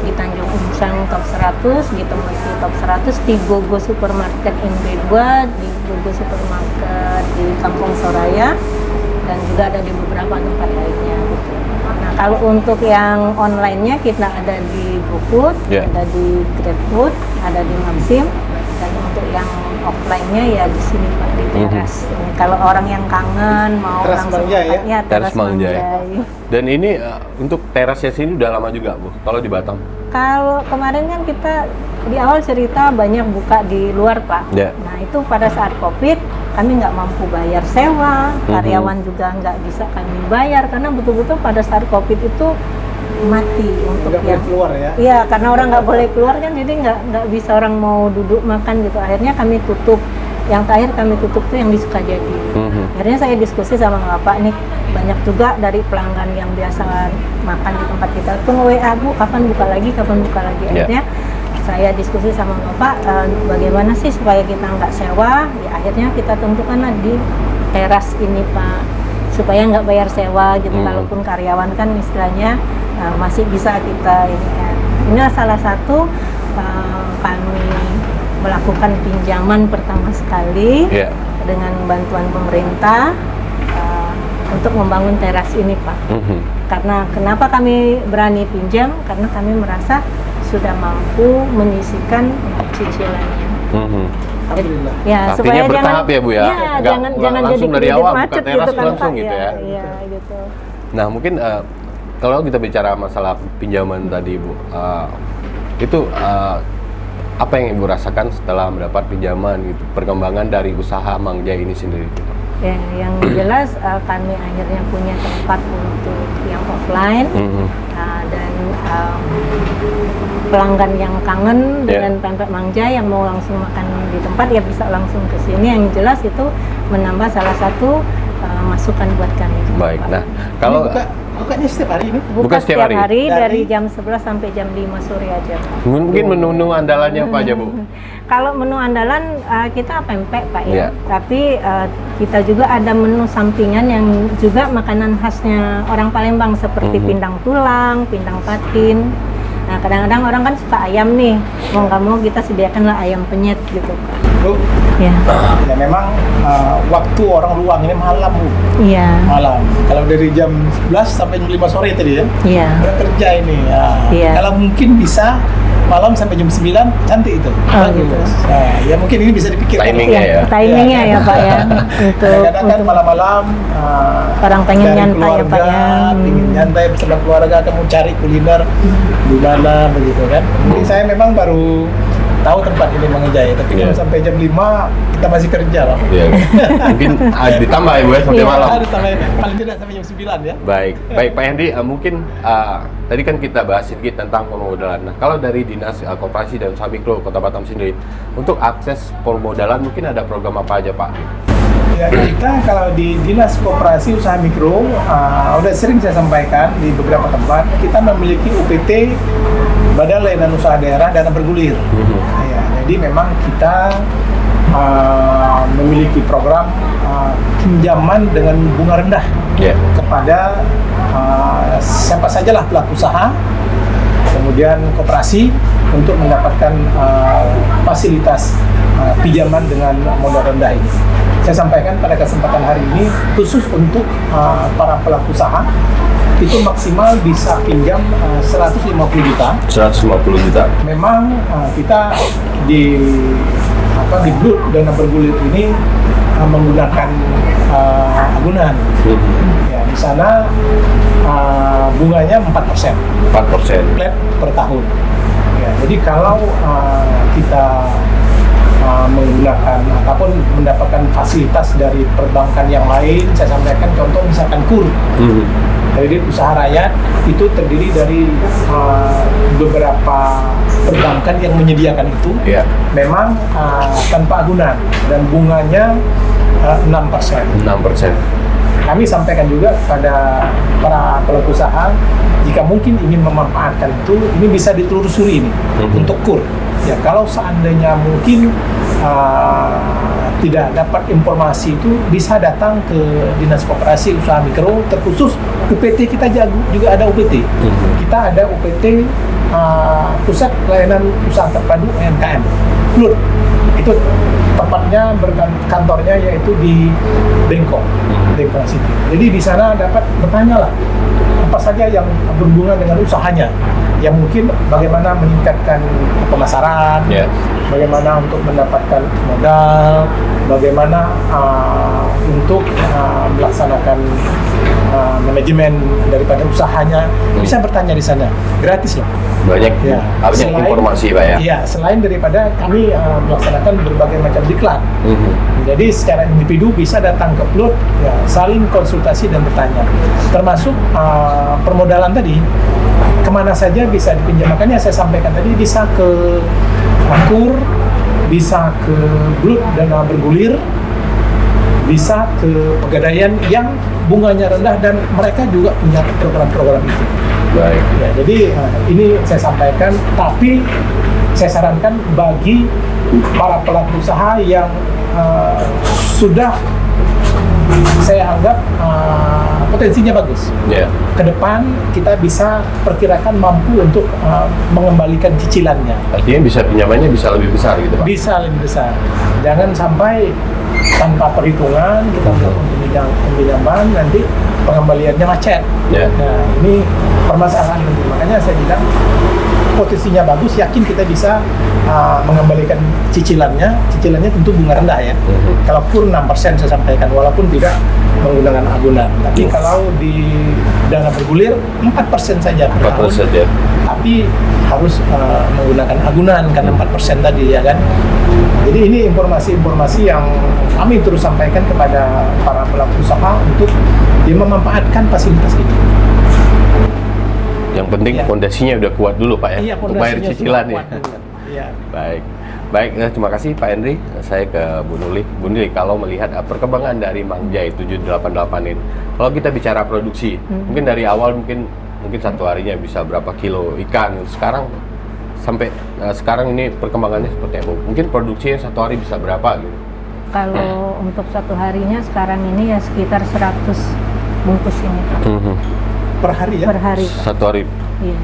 di Tanjung Unsang Top 100, di Temesi Top 100, di Gogo Supermarket NB2, di Gogo Supermarket di Kampung Soraya, dan juga ada di beberapa tempat lainnya. Gitu. Nah, kalau untuk yang online-nya kita ada di GoFood, ada di GrabFood, ada di Maxim, dan untuk yang offline-nya ya di sini Pak, di teras. Kalau orang yang kangen mau teras langsung teras Mang Jai. Dan ini untuk terasnya sini udah lama juga Bu, kalau di Batam? Kalau kemarin kan kita di awal cerita banyak buka di luar Pak. Nah itu pada saat COVID kami nggak mampu bayar sewa, karyawan juga nggak bisa kami bayar karena betul-betul pada saat COVID itu mati untuk nggak boleh keluar ya? Iya, karena orang nggak boleh keluar kan, jadi nggak bisa orang mau duduk makan gitu. Akhirnya kami tutup. Yang terakhir kami tutup tuh yang di Sukajadi. Akhirnya saya diskusi sama Bapak, nih banyak juga dari pelanggan yang biasa makan di tempat kita tuh WA, Bu, kapan buka lagi, kapan buka lagi. Akhirnya saya diskusi sama Bapak, bagaimana sih supaya kita nggak sewa. Ya akhirnya kita tentukanlah di teras ini Pak, supaya nggak bayar sewa gitu. Kalaupun karyawan kan istilahnya masih bisa kita ini kan. Ini salah satu kami melakukan pinjaman pertama sekali dengan bantuan pemerintah untuk membangun teras ini Pak. Karena kenapa kami berani pinjam? Karena kami merasa sudah mampu menyisikan cicilannya. Alhamdulillah. Ya, Artinya supaya bertahap ya Bu ya? jangan langsung jadi dari kredit awal buka macet teras gitu kan langsung Pak. gitu ya? Iya, gitu. Nah mungkin kalau kita bicara masalah pinjaman tadi Bu, itu apa yang Ibu rasakan setelah mendapat pinjaman gitu, perkembangan dari usaha Mang Jai ini sendiri? Ya, yang jelas kami akhirnya punya tempat untuk yang offline dan pelanggan yang kangen dengan pempek Mang Jai yang mau langsung makan di tempat ya bisa langsung ke sini. Yang jelas itu menambah salah satu masukan buat kami. Baik. Nah, kalau bukanya setiap hari ini? Buka setiap hari dari jam 11 sampai jam 5 sore aja. Mungkin menu-menu andalannya apa aja Bu? Kalau menu andalan kita pempek Pak ya. Tapi kita juga ada menu sampingan yang juga makanan khasnya orang Palembang seperti pindang tulang, pindang patin. Nah kadang-kadang orang kan suka ayam nih, mau nggak mau kita sediakanlah ayam penyet gitu Pak. Bu, ya memang waktu orang luang ini malam Bu. Iya. Malam. Kalau dari jam 11 sampai jam 5 sore tadi ya. Iya. Kerja ini. Kalau mungkin bisa malam sampai jam 9 cantik itu. Oh gitu. Nah, ya mungkin ini bisa dipikirkan. Timingnya ya. Timingnya ya Pak ya. Kadang-kadang kan malam-malam orang pengen nyantai ya Pak ya. Ingin nyantai bersama keluarga, kamu cari kuliner di mana begitu kan. Jadi saya memang baru tahu tempat ini Mang Jai, tapi kalau sampai jam 5 kita masih kerja lah. Mungkin ditambah ya Bu ya sampai malam. Ditambah paling tidak sampai jam 9 ya. Baik Pak Hendy, mungkin tadi kan kita bahas sedikit tentang permodalan. Nah, kalau dari Dinas Koperasi dan Usaha Mikro Kota Batam sendiri, untuk akses permodalan mungkin ada program apa aja Pak? Ya, kita kalau di Dinas Koperasi Usaha Mikro, udah sering saya sampaikan di beberapa tempat, kita memiliki UPT Badan Layanan Usaha Daerah Dana Bergulir. Ya, jadi memang kita memiliki program pinjaman dengan bunga rendah kepada siapa sajalah pelaku usaha, kemudian koperasi untuk mendapatkan fasilitas pinjaman dengan modal rendah ini. Saya sampaikan pada kesempatan hari ini khusus untuk para pelaku usaha itu maksimal bisa pinjam 150 juta. 150 juta. Memang kita di grup Dana Bergulir ini menggunakan agunan. Ya, di sana bunganya 4%. 4%. Flat per tahun. Ya, jadi kalau kita menggunakan ataupun mendapatkan fasilitas dari perbankan yang lain, saya sampaikan contoh misalkan KUR. Jadi usaha rakyat itu terdiri dari beberapa perbankan yang menyediakan itu, memang tanpa agunan dan bunganya 6%. 6%. Kami sampaikan juga pada para pelaku usaha, jika mungkin ingin memanfaatkan itu, ini bisa ditelusuri ini untuk KUR. Ya, kalau seandainya mungkin tidak dapat informasi itu, bisa datang ke Dinas Koperasi Usaha Mikro, terkhusus UPT kita juga ada UPT. Kita ada UPT Pusat Layanan Usaha Terpadu UMKM. PLUT. Itu tempatnya kantornya yaitu di Bengkok City. Jadi di sana dapat bertanya lah apa saja yang berhubungan dengan usahanya, yang mungkin bagaimana meningkatkan pemasaran, bagaimana untuk mendapatkan modal, bagaimana untuk melaksanakan manajemen daripada usahanya, bisa bertanya di sana, gratis loh. Banyak Ya, informasi Pak ya? Iya, selain daripada kami melaksanakan berbagai macam diklat. Jadi secara individu bisa datang ke Plut, ya, saling konsultasi dan bertanya. Termasuk permodalan tadi, kemana saja bisa dipinjam. Makanya saya sampaikan tadi, bisa ke KUR, bisa ke Plut dana bergulir, bisa ke Pegadaian yang bunganya rendah dan mereka juga punya program-program itu. Baik. Ya, jadi ini saya sampaikan, tapi saya sarankan bagi para pelaku usaha yang sudah saya anggap potensinya bagus. Yeah. Ke depan kita bisa perkirakan mampu untuk mengembalikan cicilannya. Artinya bisa pinjamannya bisa lebih besar gitu Pak? Bisa lebih besar. Jangan sampai tanpa perhitungan kita melakukan pinjaman nanti pengembaliannya macet. Yeah. Nah, ini permasalahan ini. Makanya saya bilang posisinya bagus, yakin kita bisa mengembalikan cicilannya tentu bunga rendah ya. Kalau KUR 6% saya sampaikan, walaupun tidak menggunakan agunan. Tapi kalau di dana bergulir 4% saja per tahun. Saja. Tapi harus menggunakan agunan karena 4% tadi ya kan. Jadi ini informasi-informasi yang kami terus sampaikan kepada para pelaku usaha untuk dia memanfaatkan fasilitas ini. Yang penting fondasinya udah kuat dulu Pak ya, Iya, untuk bayar cicilan ya. Iya. Baik, terima kasih Pak Henry. Saya ke Bu Nuli. Bu Nuli, kalau melihat perkembangan dari Mang Jai 788 ini, kalau kita bicara produksi, mungkin dari awal mungkin satu harinya bisa berapa kilo ikan. Sekarang sampai sekarang ini perkembangannya seperti apa? Mungkin produksinya satu hari bisa berapa gitu? Kalau untuk satu harinya sekarang ini ya sekitar 100 bungkus ini Pak. Per hari ya? Per hari Pak. Satu hari Iya.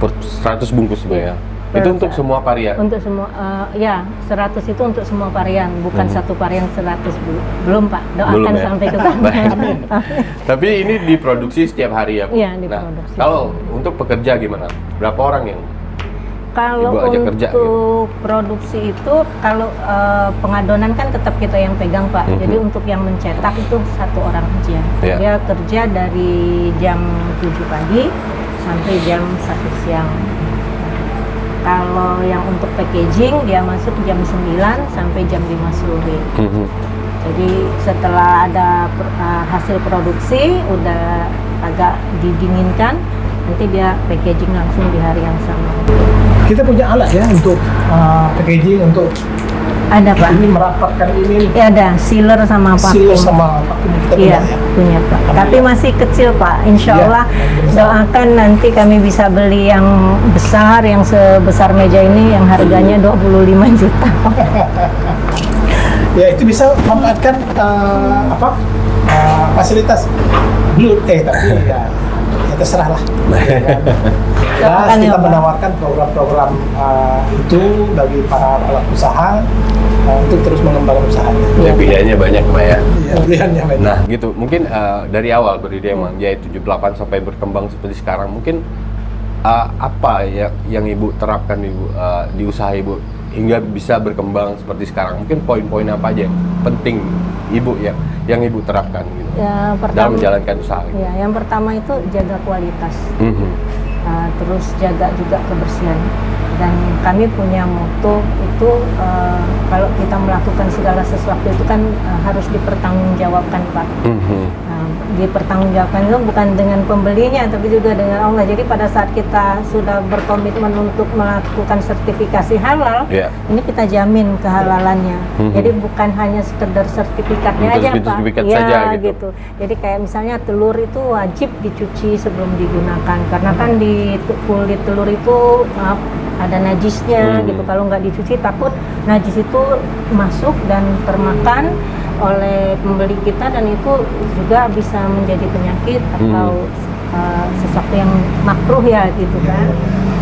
100 bungkus ya? Itu untuk semua varian? Untuk semua, ya 100 itu untuk semua varian, bukan satu varian 100 belum Pak, doakan belum, ya? sampai ke sana. Tapi ini diproduksi setiap hari ya Bu? Iya, diproduksi. Nah, kalau untuk pekerja gimana? Berapa orang yang kalau Ibu aja untuk kerja, produksi itu, kalau pengadonan kan tetap kita yang pegang Pak. Jadi untuk yang mencetak itu satu orang aja. Yeah. Dia kerja dari jam 7 pagi sampai jam 1 siang. Kalau yang untuk packaging dia masuk jam 9 sampai jam 5 sore. Jadi setelah ada hasil produksi udah agak didinginkan, nanti dia packaging langsung di hari yang sama. Kita punya alat ya untuk packaging, untuk ada Pak. Ini merapatkan ini. Ya ada sealer sama vacuum. Sealer sama vacuum kita punya Iya, ya. punya Pak. Tapi masih kecil Pak. Insya Allah doakan nanti kami bisa beli yang besar, yang sebesar meja ini, yang harganya 25 juta. Ya itu bisa memanfaatkan fasilitas Blue tapi ya terserah lah. Jelas kita menawarkan program-program itu bagi para pelaku usaha untuk terus mengembangkan usahanya. Ya, pilihannya banyak Pak ya. Iya, pilihannya banyak. Nah gitu, mungkin dari awal berdiri Mang Jai 78 sampai berkembang seperti sekarang, mungkin apa ya yang Ibu terapkan Ibu di usaha Ibu hingga bisa berkembang seperti sekarang? Mungkin poin-poin apa aja yang penting Ibu yang Ibu terapkan gitu, Ya, dalam menjalankan usaha? Gitu. Ya, yang pertama itu jaga kualitas, terus jaga juga kebersihan. Dan kami punya moto itu kalau kita melakukan segala sesuatu itu kan harus dipertanggungjawabkan Pak. Dipertanggungjawabkan itu bukan dengan pembelinya tapi juga dengan Allah. Jadi pada saat kita sudah berkomitmen untuk melakukan sertifikasi halal, ini kita jamin kehalalannya. Jadi bukan hanya sekedar sertifikatnya aja Pak. Sertifikat ya saja, gitu. Jadi kayak misalnya telur itu wajib dicuci sebelum digunakan karena kan di kulit telur itu ada najisnya gitu. Kalau nggak dicuci takut najis itu masuk dan termakan oleh pembeli kita dan itu juga bisa menjadi penyakit atau sesuatu yang makruh ya gitu kan.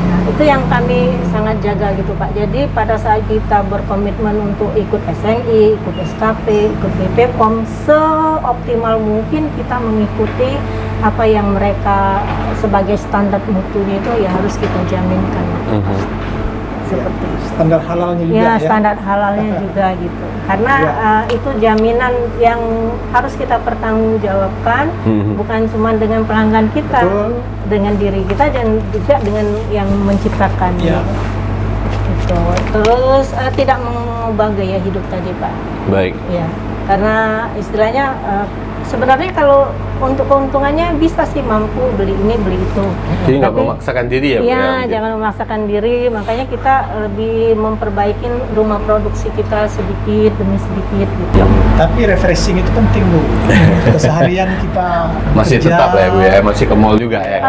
Nah, itu yang kami sangat jaga gitu Pak. Jadi pada saat kita berkomitmen untuk ikut SNI, ikut SKP, ikut BPOM, seoptimal mungkin kita mengikuti apa yang mereka sebagai standar mutunya itu ya harus kita jaminkan. seperti standar halalnya juga ya, standar halalnya juga gitu. Karena itu jaminan yang harus kita pertanggungjawabkan, bukan cuma dengan pelanggan kita, dengan diri kita dan juga dengan yang menciptakan. Gitu. Terus tidak mengubah gaya hidup tadi, Pak. Baik. Ya, karena istilahnya sebenarnya kalau untuk keuntungannya bisa sih mampu beli ini beli itu. Jadi nggak memaksakan diri ya? Iya, jangan memaksakan diri. Makanya kita lebih memperbaiki rumah produksi kita sedikit demi sedikit gitu. Tapi refreshing itu penting Bu. Keseharian kita masih kerja. tetap lah ya Bu ya, masih ke mall juga ya?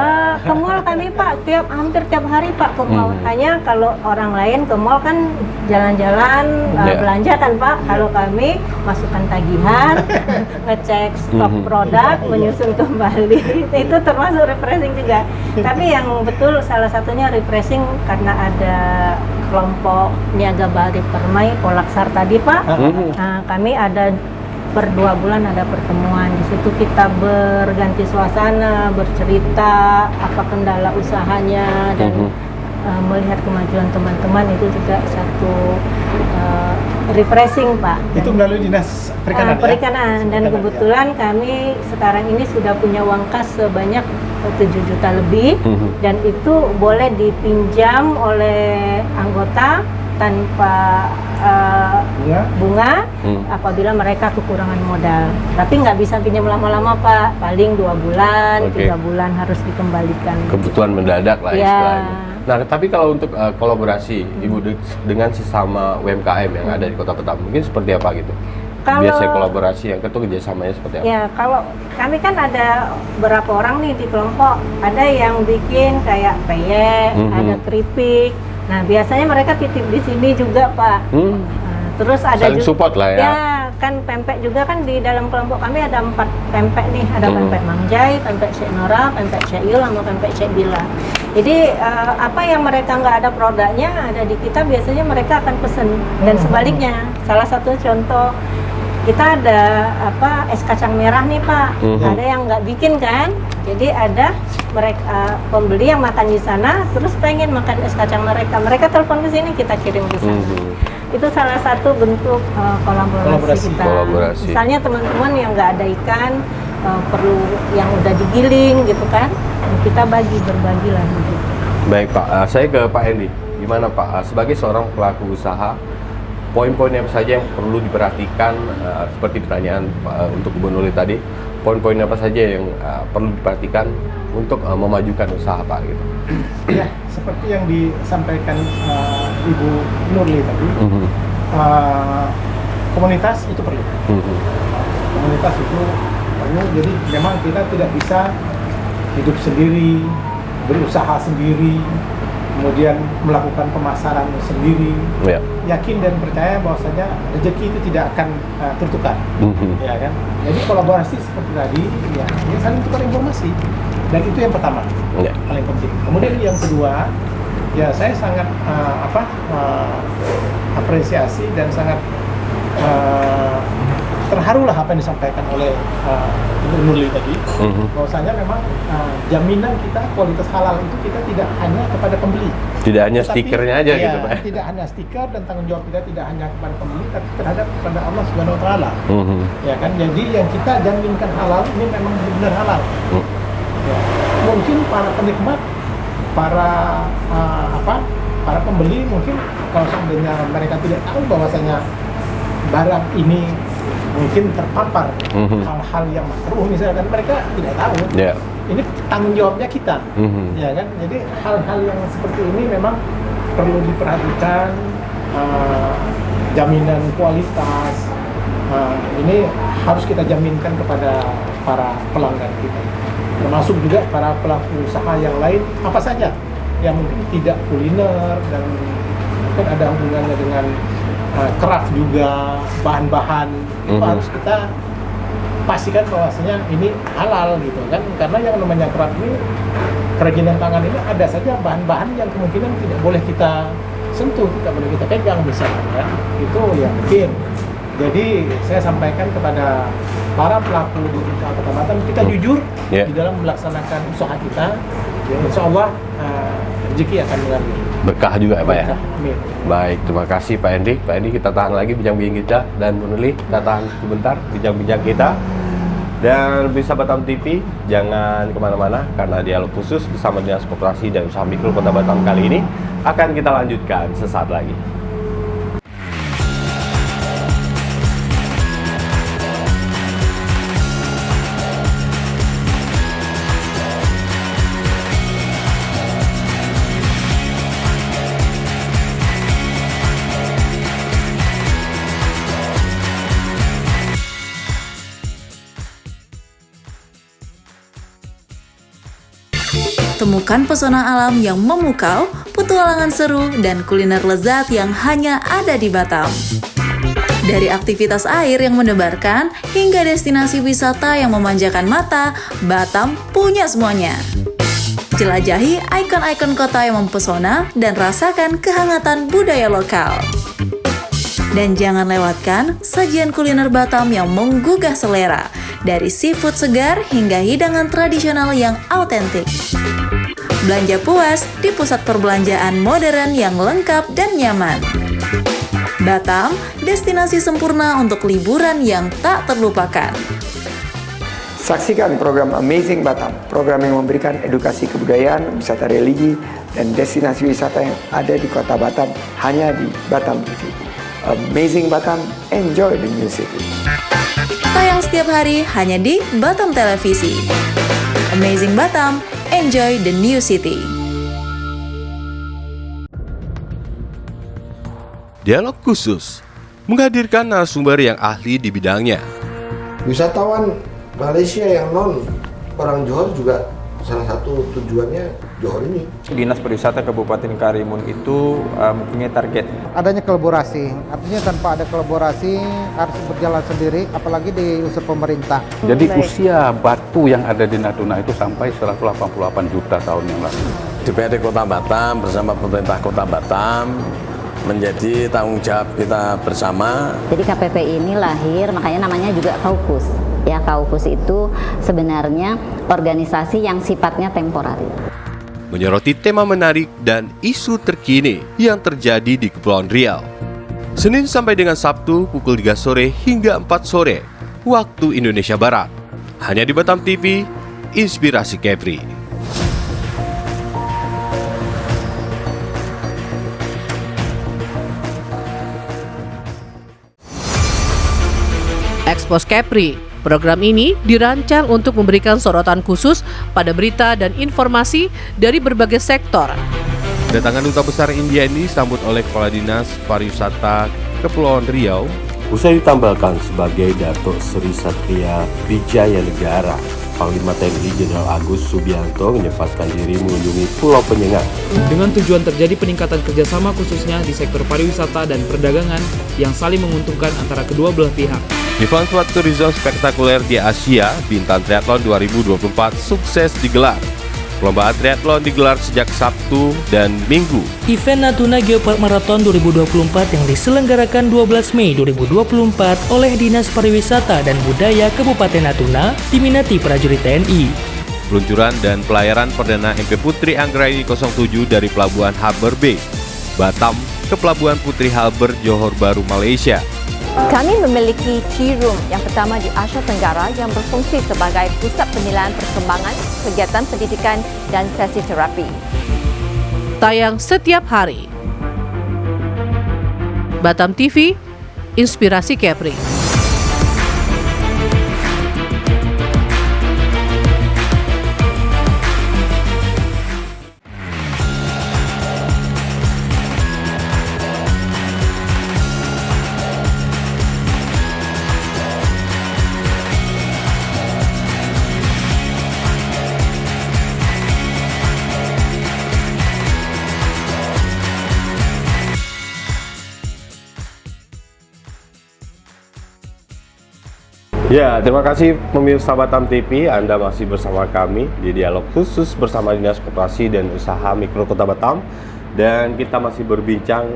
Ke mall kami Pak, hampir tiap hari Pak ke mall. Hanya kalau orang lain ke mall kan jalan-jalan belanja kan Pak. Kalau kami masukkan tagihan, ngecek stok produk, menyusun kembali. Itu termasuk refreshing juga. Tapi yang betul salah satunya refreshing karena ada kelompok Niaga Bari Permai Polaksar tadi Pak. Nah, kami ada per 2 bulan ada pertemuan. Di situ kita berganti suasana, bercerita apa kendala usahanya dan melihat kemajuan teman-teman. Itu juga satu refreshing Pak. Itu melalui dinas perikanan. Perikanan dan kebetulan kami sekarang ini sudah punya uang kas sebanyak 7 juta lebih dan itu boleh dipinjam oleh anggota tanpa bunga apabila mereka kekurangan modal. Tapi nggak bisa pinjam lama-lama Pak, paling 2 bulan, 3 bulan harus dikembalikan. Kebutuhan mendadak lah istilahnya. Nah, tapi kalau untuk kolaborasi Ibu dengan sesama UMKM yang ada di Kota Batam, mungkin seperti apa gitu? Biasanya kolaborasi yang kedua kerjasamanya seperti apa? Ya, kalau kami kan ada berapa orang nih di kelompok, ada yang bikin kayak peyek, ada keripik. Nah, biasanya mereka titip di sini juga Pak. Terus ada saling support lah ya. Ya, kan pempek juga kan di dalam kelompok kami ada 4 pempek nih, ada pempek Mangjai, pempek Syekh Nora, pempek Syekh Il, sama pempek Syekh Bila. Jadi apa yang mereka nggak ada produknya ada di kita, biasanya mereka akan pesen dan sebaliknya. Salah satu contoh kita ada es kacang merah nih Pak, ada yang nggak bikin kan, jadi ada mereka pembeli yang makan di sana terus pengen makan es kacang mereka telepon ke sini, kita kirim ke sana. Itu salah satu bentuk kolaborasi kita. Misalnya teman-teman yang nggak ada ikan perlu yang udah digiling gitu kan, kita berbagi lah gitu. Baik Pak, saya ke Pak Hendy. Gimana Pak, sebagai seorang pelaku usaha, poin-poin apa saja yang perlu diperhatikan, seperti pertanyaan untuk Bu Nurli tadi, poin-poin apa saja yang perlu diperhatikan untuk memajukan usaha Pak gitu? Ya, seperti yang disampaikan Ibu Nurli tadi, komunitas itu perlu. Komunitas itu perlu, jadi memang kita tidak bisa hidup sendiri, berusaha sendiri, kemudian melakukan pemasaran sendiri. Yakin dan percaya bahwasanya rezeki itu tidak akan tertukar, ya kan? Jadi kolaborasi seperti tadi, ya saling tukar informasi, dan itu yang pertama, paling penting. Kemudian yang kedua, ya saya sangat apresiasi dan sangat terharu lah apa yang disampaikan oleh Ibu Nurli tadi, bahwasanya memang jaminan kita kualitas halal itu kita tidak hanya kepada pembeli, tidak hanya stikernya aja gitu Pak. Tidak hanya stiker dan tanggung jawab kita tidak hanya kepada pembeli, tapi terhadap kepada Allah Subhanahu Wa Taala, ya kan. Jadi yang kita jaminkan halal ini memang benar halal. Ya. Mungkin para penikmat, para para pembeli mungkin kalau seandainya mereka tidak tahu bahwasanya barang ini mungkin terpapar hal-hal yang makruh misalkan, mereka tidak tahu. Ini tanggung jawabnya kita, ya kan. Jadi hal-hal yang seperti ini memang perlu diperhatikan, jaminan kualitas ini harus kita jaminkan kepada para pelanggan kita, termasuk juga para pelaku usaha yang lain apa saja yang mungkin tidak kuliner dan mungkin ada hubungannya dengan craft juga, bahan-bahan itu harus kita pastikan bahwasanya ini halal gitu kan, karena yang namanya craft ini, kerajinan tangan ini ada saja bahan-bahan yang kemungkinan tidak boleh kita sentuh, tidak boleh kita pegang misalnya kan, itu ya mungkin. Jadi saya sampaikan kepada para pelaku di usaha Kota Batam, kita jujur di dalam melaksanakan usaha kita, ya, insya Allah rezeki akan mengalir. Berkah juga ya Pak ya? Amin. Baik, terima kasih Pak Hendy. Pak Hendy, kita tahan lagi bincang-bincang kita. Dan Bu Nurli, kita tahan sebentar bincang-bincang kita. Dan bisa Batam TV, jangan kemana-mana karena dialog khusus bersama Dinas Koperasi dan Usaha Mikro Kota Batam kali ini akan kita lanjutkan sesaat lagi. Temukan pesona alam yang memukau, petualangan seru, dan kuliner lezat yang hanya ada di Batam. Dari aktivitas air yang mendebarkan, hingga destinasi wisata yang memanjakan mata, Batam punya semuanya. Jelajahi ikon-ikon kota yang mempesona dan rasakan kehangatan budaya lokal. Dan jangan lewatkan sajian kuliner Batam yang menggugah selera, dari seafood segar hingga hidangan tradisional yang autentik. Belanja puas di pusat perbelanjaan modern yang lengkap dan nyaman. Batam, destinasi sempurna untuk liburan yang tak terlupakan. Saksikan program Amazing Batam, program yang memberikan edukasi kebudayaan, wisata religi, dan destinasi wisata yang ada di kota Batam hanya di Batam TV. Amazing Batam, enjoy the new city. Tayang setiap hari hanya di Batam Televisi. Amazing Batam, enjoy the new city. Dialog khusus menghadirkan narasumber yang ahli di bidangnya. Wisatawan Malaysia yang non orang Johor juga salah satu tujuannya Johor ini. Dinas Pariwisata Kabupaten Karimun itu mempunyai target. Adanya kolaborasi, artinya tanpa ada kolaborasi harus berjalan sendiri, apalagi di unsur pemerintah. Jadi usia batu yang ada di Natuna itu sampai 188 juta tahun yang lalu. DPRD Kota Batam bersama pemerintah Kota Batam menjadi tanggung jawab kita bersama. Jadi KPP ini lahir, makanya namanya juga Kaukus. Ya, Kaukus itu sebenarnya organisasi yang sifatnya temporer. Menyoroti tema menarik dan isu terkini yang terjadi di Kepulauan Riau. Senin sampai dengan Sabtu pukul 3 sore hingga 4 sore waktu Indonesia Barat. Hanya di Batam TV, Inspirasi Kepri. Expose Kepri. Program ini dirancang untuk memberikan sorotan khusus pada berita dan informasi dari berbagai sektor. Kedatangan Duta Besar India ini disambut oleh Kepala Dinas Pariwisata Kepulauan Riau. Usai ditambahkan sebagai Datuk Seri Satria Wijaya Negara, Panglima TNI Jenderal Agus Subianto menyempatkan diri mengunjungi Pulau Penyengat. Dengan tujuan terjadi peningkatan kerjasama khususnya di sektor pariwisata dan perdagangan yang saling menguntungkan antara kedua belah pihak. Event Sport Tourism spektakuler di Asia, Bintan Triathlon 2024 sukses digelar. Perlombaan triathlon digelar sejak Sabtu dan Minggu. Event Natuna Geopark Marathon 2024 yang diselenggarakan 12 Mei 2024 oleh Dinas Pariwisata dan Budaya Kabupaten Natuna diminati prajurit TNI. Peluncuran dan pelayaran Perdana MP Putri Anggraini 07 dari Pelabuhan Harbour Bay, Batam ke Pelabuhan Putri Harbour, Johor Bahru, Malaysia. Kami memiliki tea room yang pertama di Asia Tenggara yang berfungsi sebagai pusat penilaian perkembangan, kegiatan pendidikan dan sesi terapi. Tayang setiap hari. Batam TV, Inspirasi Kepri. Ya, terima kasih pemirsa Batam TV, Anda masih bersama kami di dialog khusus bersama Dinas Koperasi dan Usaha Mikro Kota Batam. Dan kita masih berbincang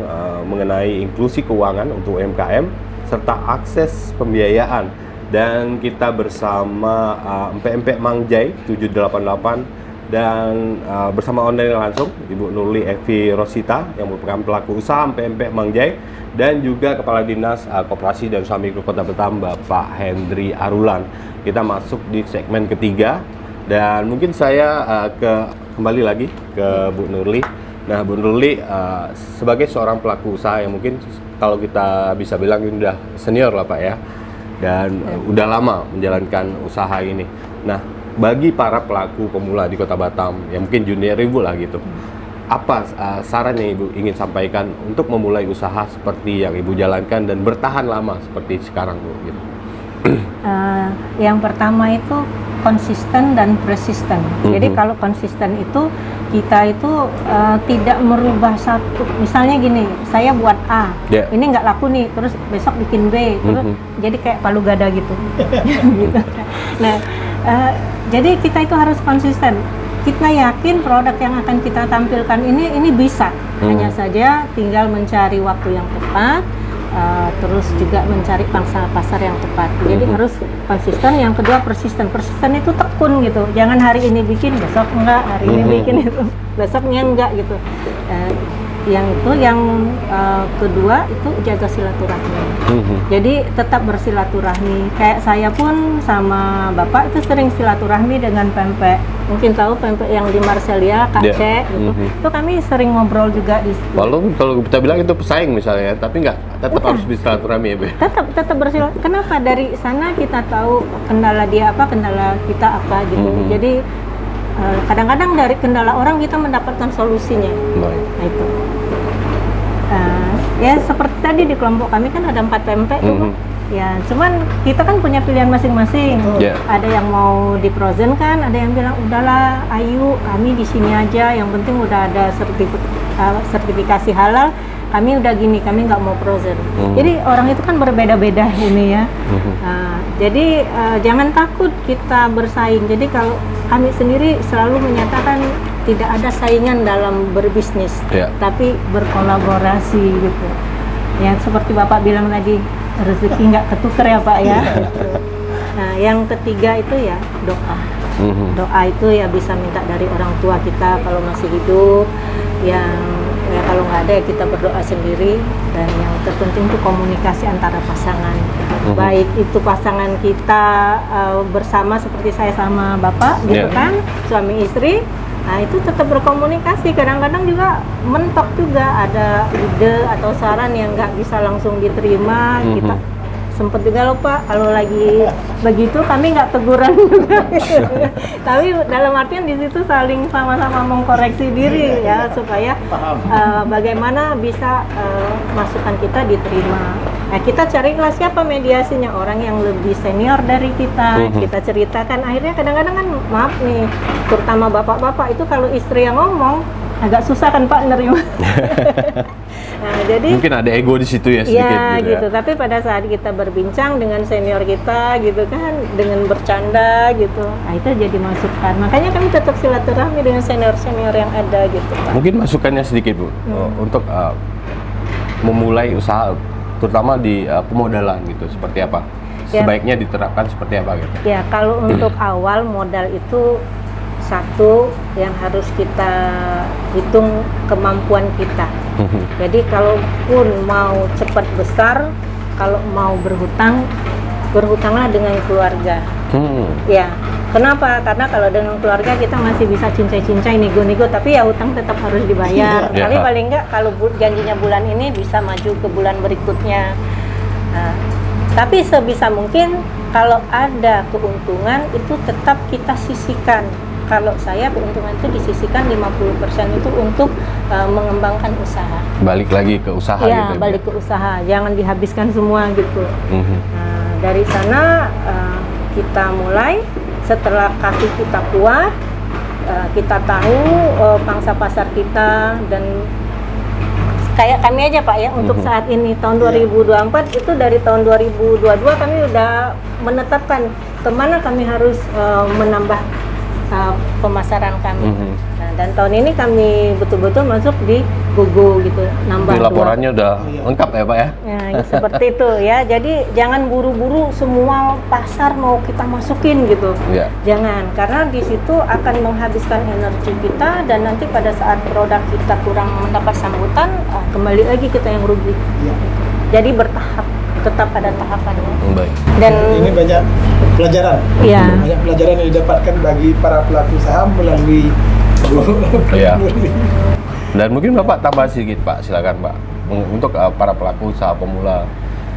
mengenai inklusi keuangan untuk UMKM serta akses pembiayaan. Dan kita bersama Empek-Empek Mangjai 788 Dan bersama online langsung Ibu Nurli Evi Rosita yang merupakan pelaku usaha PMP Mangjai, dan juga Kepala Dinas Koperasi dan Usaha Mikro Kota Batam Bapak Hendri Arulan. Kita masuk di segmen ketiga, dan mungkin saya kembali lagi ke Bu Nurli. Nah, Bu Nurli sebagai seorang pelaku usaha yang mungkin kalau kita bisa bilang ini udah senior lah Pak ya, dan udah lama menjalankan usaha ini. Nah, bagi para pelaku pemula di Kota Batam yang mungkin junior Ibu lah gitu, apa saran yang Ibu ingin sampaikan untuk memulai usaha seperti yang Ibu jalankan dan bertahan lama seperti sekarang Bu gitu? Yang pertama itu konsisten dan persisten. Jadi kalau konsisten itu kita itu tidak merubah satu. Misalnya gini, saya buat A, ini nggak laku nih, terus besok bikin B, terus jadi kayak palu gada gitu. Gitu. Nah, jadi kita itu harus konsisten. Kita yakin produk yang akan kita tampilkan ini bisa. Hanya saja tinggal mencari waktu yang tepat. Terus juga mencari pangsa pasar yang tepat. Jadi harus konsisten. Yang kedua persisten. Persisten itu tekun gitu. Jangan hari ini bikin, besok enggak. Hari ini bikin itu, besoknya enggak gitu. Yang kedua itu jaga silaturahmi. Jadi tetap bersilaturahmi. Kayak saya pun sama Bapak itu sering silaturahmi dengan pempek. Mungkin tahu pempek yang di Marselia, Kak C gitu. Itu kami sering ngobrol juga di situ. Walaupun kalau kita bilang itu pesaing misalnya, tapi tetap harus bersilaturahmi ya Bu. Tetap bersilaturahmi. Kenapa? Dari sana kita tahu kendala dia apa, kendala kita apa gitu. Jadi kadang-kadang dari kendala orang kita mendapatkan solusinya. Nah itu. Ya seperti tadi di kelompok kami kan ada 4 pempek tuh. Ya, cuman kita kan punya pilihan masing-masing. Ada yang mau di frozen kan, ada yang bilang udahlah, ayo kami di sini aja. Yang penting udah ada sertifikasi halal. Kami udah gini, kami nggak mau frozen. Jadi orang itu kan berbeda-beda ini ya. Jadi jangan takut kita bersaing. Jadi kalau kami sendiri selalu menyatakan tidak ada saingan dalam berbisnis, tapi berkolaborasi gitu. Ya seperti Bapak bilang tadi, rezeki nggak ketuker ya Pak ya. Nah yang ketiga itu ya doa. Doa itu ya bisa minta dari orang tua kita kalau masih hidup. Yang ya kalau nggak ada ya kita berdoa sendiri. Dan yang terpenting itu komunikasi antara pasangan. Baik itu pasangan kita bersama seperti saya sama Bapak gitu kan, suami istri. Nah itu tetap berkomunikasi, kadang-kadang juga mentok juga ada ide atau saran yang nggak bisa langsung diterima. Kita sempet juga loh Pak, kalau lagi begitu kami nggak teguran juga. Tapi dalam artian di situ saling sama-sama mengkoreksi diri ya, supaya bagaimana bisa masukan kita diterima. Nah kita carilah siapa mediasinya, orang yang lebih senior dari kita. Kita ceritakan, akhirnya kadang-kadang kan maaf nih, terutama bapak-bapak itu kalau istri yang ngomong agak susah kan Pak nerima. Nah, jadi mungkin ada ego di situ ya sedikit gitu. Tapi pada saat kita berbincang dengan senior kita gitu kan, dengan bercanda gitu, nah itu jadi masukan. Makanya kami tetap silaturahmi dengan senior-senior yang ada gitu Pak. Mungkin masukannya sedikit Bu, untuk memulai usaha terutama di pemodalan gitu, seperti apa? Sebaiknya diterapkan seperti apa gitu? Ya kalau untuk awal modal itu satu yang harus kita hitung kemampuan kita. Jadi kalaupun mau cepat besar, kalau mau berhutang, berhutanglah dengan keluarga. Ya, kenapa? Karena kalau dengan keluarga kita masih bisa cincai-cincai, nego-nego, tapi ya hutang tetap harus dibayar. Tapi paling enggak kalau janjinya bulan ini bisa maju ke bulan berikutnya. Nah, tapi sebisa mungkin kalau ada keuntungan itu tetap kita sisihkan. Kalau saya keuntungan itu disisihkan 50% itu untuk mengembangkan usaha. Balik lagi ke usaha ya, gitu. Balik ke usaha, jangan dihabiskan semua gitu. Nah, dari sana kita mulai, setelah kaki kita kuat, kita tahu pangsa pasar kita, dan kayak kami aja Pak ya, untuk saat ini tahun 2024 itu dari tahun 2022 kami udah menetapkan kemana kami harus menambah pemasaran kami. Nah, dan tahun ini kami betul-betul masuk di Gogo gitu, nambah laporannya udah lengkap ya Pak ya? Ya, seperti itu ya. Jadi jangan buru-buru semua pasar mau kita masukin gitu. Ya. Jangan, karena di situ akan menghabiskan energi kita dan nanti pada saat produk kita kurang mendapat sambutan, kembali lagi kita yang rugi. Ya. Jadi bertahap, tetap pada tahapannya. Baik. Dan ini banyak pelajaran. Iya. Banyak pelajaran yang didapatkan bagi para pelaku usaha melalui Iya. Dan mungkin Bapak tambah sedikit Pak, silakan Pak. Untuk para pelaku usaha pemula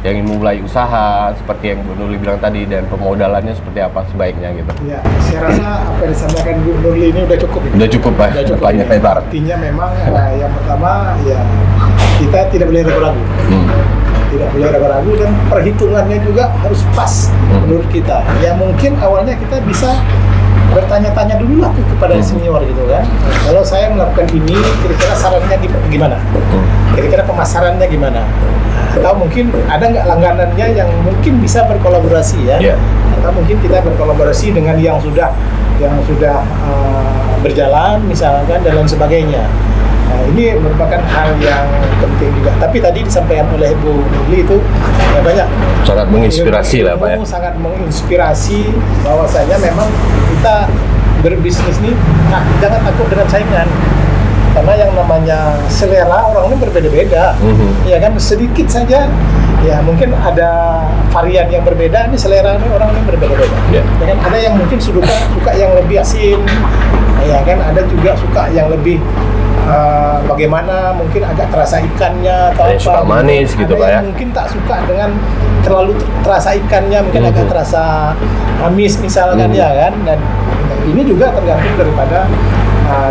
yang ingin memulai usaha seperti yang Bu Nurli bilang tadi dan pemodalannya seperti apa sebaiknya gitu. Ya, saya rasa apa yang disampaikan Bu Nurli ini udah cukup. Udah cukup Pak, banyak lebar. Artinya memang yang pertama ya kita tidak boleh ragu-ragu. Tidak boleh ragu-ragu dan perhitungannya juga harus pas menurut kita. Ya mungkin awalnya kita bisa bertanya-tanya dulu lah kepada senior gitu kan. Kalau saya melakukan ini, kira-kira sarannya gimana? Kira-kira pemasarannya gimana? Atau mungkin ada nggak langganannya yang mungkin bisa berkolaborasi ya? Atau mungkin kita berkolaborasi dengan yang sudah berjalan misalkan dan lain sebagainya. Nah, ini merupakan hal yang penting juga. Tapi tadi disampaikan oleh Bu Nurli itu ya banyak. Sangat menginspirasi lah Pak ya. Sangat menginspirasi bahwasanya memang kita berbisnis ini jangan takut dengan saingan. Karena yang namanya selera orang ini berbeda-beda. Ya kan sedikit saja ya mungkin ada varian yang berbeda, ini selera ini orang ini berbeda-beda. Ya kan ada yang mungkin suka yang lebih asin. Ya kan ada juga suka yang lebih bagaimana mungkin agak terasa ikannya atau apa suka manis gitu Pak ya. Mungkin tak suka dengan terlalu terasa ikannya, mungkin agak terasa amis misalkan ya kan. Dan ini juga tergantung daripada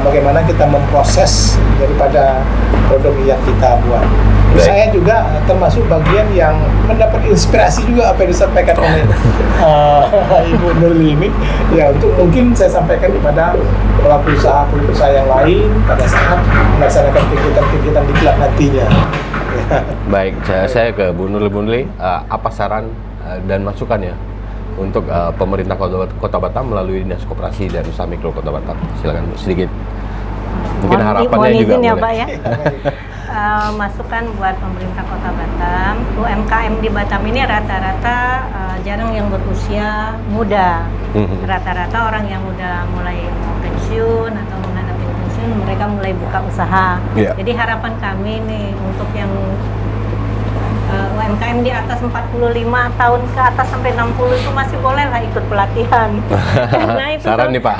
bagaimana kita memproses daripada produk yang kita buat. Saya juga termasuk bagian yang mendapat inspirasi juga apa yang disampaikan oleh Ibu Nurli ini. Ya untuk mungkin saya sampaikan kepada pelaku usaha yang lain pada saat melaksanakan kegiatan-kegiatan di kelak nantinya. Baik, saya ke Bu Nurli. Apa saran dan masukannya untuk pemerintah Kota Batam melalui Dinas Koperasi dan Usaha Mikro Kota Batam? Silakan sedikit. Mungkin harapannya juga ya, boleh. Pak ya. Masukan buat pemerintah Kota Batam, UMKM di Batam ini rata-rata jarang yang berusia muda. Rata-rata orang yang udah mulai mau pensiun atau menghadapi pensiun, mereka mulai buka usaha. Jadi harapan kami nih untuk yang UMKM di atas 45 tahun ke atas sampai 60 itu masih boleh lah ikut pelatihan. Karena itu saran nih Pak.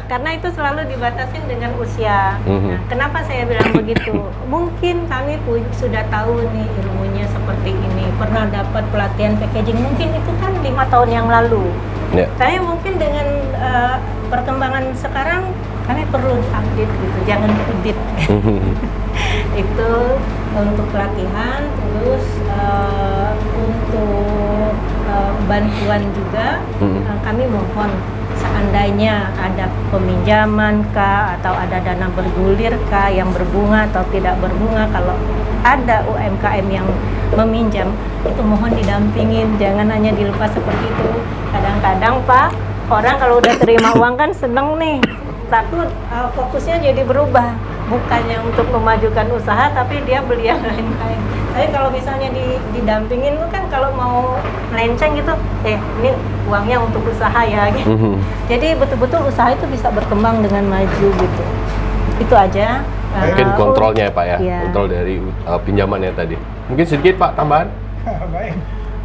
Karena itu selalu dibatasin dengan usia. Nah, kenapa saya bilang begitu? Mungkin kami sudah tahu nih ilmunya seperti ini, pernah dapat pelatihan packaging, mungkin itu kan 5 tahun yang lalu. Saya mungkin dengan perkembangan sekarang kami perlu update gitu, jangan edit. Itu untuk pelatihan, terus untuk bantuan juga kami mohon seandainya ada peminjaman kah atau ada dana bergulir kah yang berbunga atau tidak berbunga, kalau ada UMKM yang meminjam itu mohon didampingin, jangan hanya dilepas seperti itu. Kadang-kadang Pak, orang kalau udah terima uang kan seneng nih, takut fokusnya jadi berubah, bukannya untuk memajukan usaha tapi dia beli yang lain-lain. Tapi kalau misalnya didampingin tuh kan kalau mau melenceng gitu, ini uangnya untuk usaha ya gitu. Jadi betul-betul usaha itu bisa berkembang dengan maju gitu. Itu aja. Mungkin kontrolnya ya Pak ya, kontrol dari pinjamannya tadi. Mungkin sedikit Pak tambahan. Baik.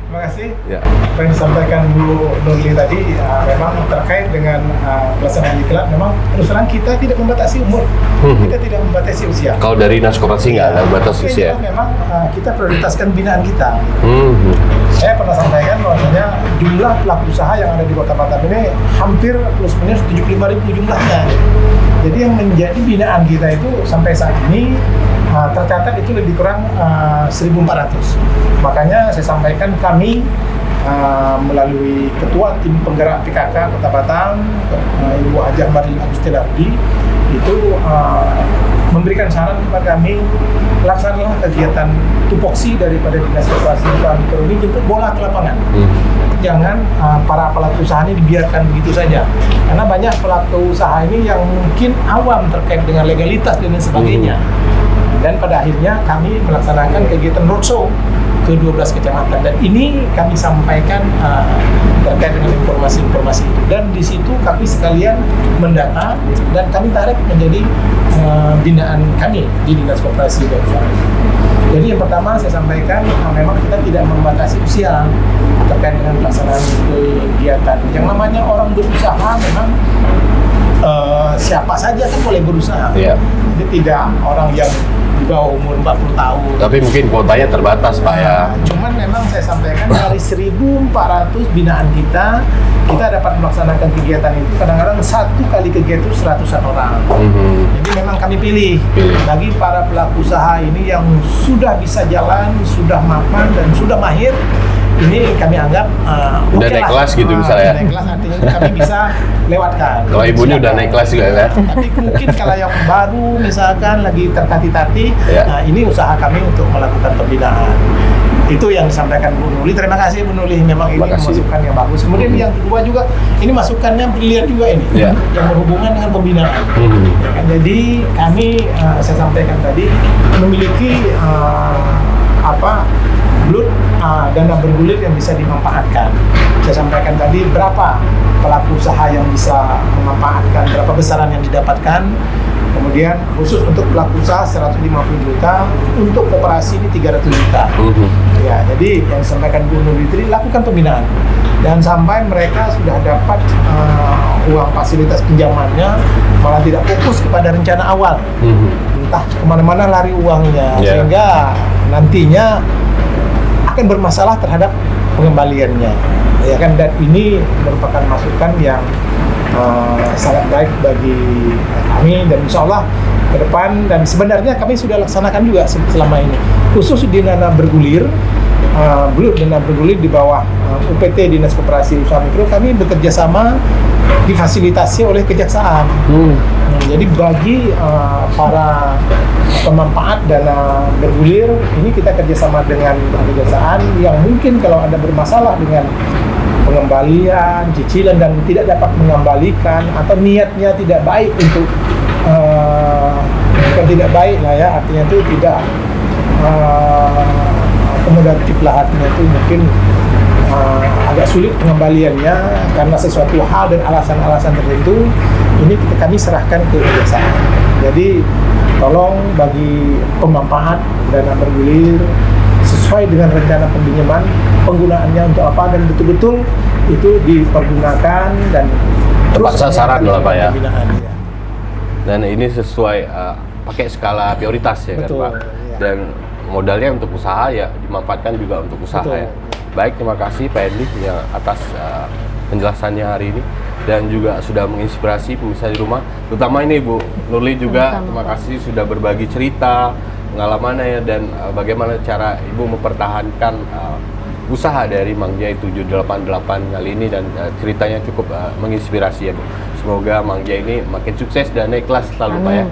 Terima kasih. Apa yang disampaikan Bu Nurli tadi memang terkait dengan pelaksanaan diklat, memang terus terang kita tidak membatasi umur, kita tidak membatasi usia. Kalau dari Dinas Koperasi nggak ada batas usia. Memang kita prioritaskan binaan kita. Saya pernah sampaikan bahwasanya jumlah pelaku usaha yang ada di Kota Batam ini hampir plus minus 75.000 jumlahnya. Jadi yang menjadi binaan kita itu sampai saat ini tercatat itu lebih kurang 1.400. Makanya saya sampaikan kami melalui Ketua Tim Penggerak PKK Kota Batam, Ibu Hajah Marlin Agustinardi, itu memberikan saran kepada kami, laksanalah kegiatan tupoksi daripada Dinas Koperasi ini jemput bola ke lapangan. jangan para pelaku usaha ini dibiarkan begitu saja. Karena banyak pelaku usaha ini yang mungkin awam terkait dengan legalitas dan sebagainya. Dan pada akhirnya kami melaksanakan kegiatan roadshow ke 12 kecamatan, dan ini kami sampaikan terkait dengan informasi-informasi itu, dan di situ kami sekalian mendata dan kami tarik menjadi binaan kami di Dinas Koperasi dan Usaha. Jadi yang pertama saya sampaikan memang kita tidak membatasi usia terkait dengan pelaksanaan kegiatan. Yang namanya orang berusaha memang siapa saja kan boleh berusaha. Jadi tidak orang yang di bawah umur 40 tahun. Tapi mungkin kuotanya terbatas, Pak ya. Cuman memang saya sampaikan dari 1.400 binaan kita dapat melaksanakan kegiatan itu kadang-kadang satu kali kegiatan itu 100-an orang. Jadi memang kami pilih bagi para pelaku usaha ini yang sudah bisa jalan, sudah mapan dan sudah mahir. Ini kami anggap udah naik kelas gitu misalnya. Naik kelas artinya kami bisa lewatkan. Kalau ibunya udah naik kelas juga ya. Tapi mungkin kalau yang baru misalkan lagi tertati-tati, nah ini usaha kami untuk melakukan pembinaan. Itu yang disampaikan Bu Nurli. Terima kasih Bu Nurli, memang ini masukan yang bagus. Kemudian yang kedua juga, ini masukannya brilian juga ini, yang berhubungan dengan pembinaan. Jadi kami, saya sampaikan tadi, memiliki dana bergulir yang bisa dimanfaatkan. Saya sampaikan tadi berapa pelaku usaha yang bisa memanfaatkan, berapa besaran yang didapatkan. Kemudian khusus untuk pelaku usaha 150 juta, untuk koperasi ini 300 juta. Ya, jadi yang disampaikan Bu Nurli, lakukan pembinaan dan sampai mereka sudah dapat uang fasilitas pinjamannya, malah tidak fokus kepada rencana awal. Entah kemana-mana lari uangnya, sehingga nantinya akan bermasalah terhadap pengembaliannya, ya kan. Dan ini merupakan masukan yang sangat baik bagi kami, dan insya Allah ke depan, dan sebenarnya kami sudah laksanakan juga selama ini, khusus di dana bergulir, dana bergulir di bawah UPT Dinas Koperasi Usaha Mikro, kami bekerja sama difasilitasi oleh Kejaksaan. Jadi bagi para pemanfaat dana bergulir ini kita kerjasama dengan Kejaksaan yang mungkin kalau ada bermasalah dengan pengembalian, cicilan dan tidak dapat mengembalikan atau niatnya tidak baik untuk bukan tidak baik lah ya, artinya itu tidak akomodatif lah, artinya itu mungkin agak sulit pengembaliannya karena sesuatu hal dan alasan-alasan tertentu, ini kami serahkan ke Kejaksaan. Jadi tolong bagi pemanfaat dana bergulir sesuai dengan rencana pinjaman, penggunaannya untuk apa, dan betul-betul itu dipergunakan dan tepat sasaran lah Pak ya. Dan ini sesuai pakai skala prioritas ya. Betul, kan Pak. Ya. Dan modalnya untuk usaha ya dimanfaatkan juga untuk usaha. Betul. Ya. Baik, terima kasih Pak Endi ya atas penjelasannya hari ini dan juga sudah menginspirasi pemirsa di rumah. Terutama ini Bu Nurli juga, terima kasih sudah berbagi cerita, pengalamannya ya, dan bagaimana cara Ibu mempertahankan usaha dari Mang Jai 788 kali ini, dan ceritanya cukup menginspirasi ya Bu. Semoga Mang Jai ini makin sukses dan naik kelas selalu Pak ya.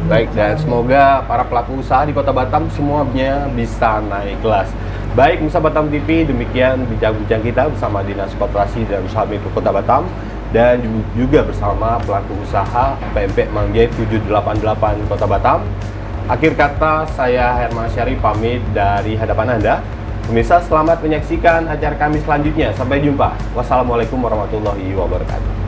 Baik, dan semoga para pelaku usaha di Kota Batam semuanya bisa naik kelas. Baik, Musa Batam TV, demikian bincang-bincang kita bersama Dinas Koperasi dan Usaha Mikro Kota Batam dan juga bersama pelaku usaha PMP Mang Jai 788 Kota Batam. Akhir kata, saya Herman Syari pamit dari hadapan Anda. Pemirsa, selamat menyaksikan acara kami selanjutnya. Sampai jumpa. Wassalamualaikum warahmatullahi wabarakatuh.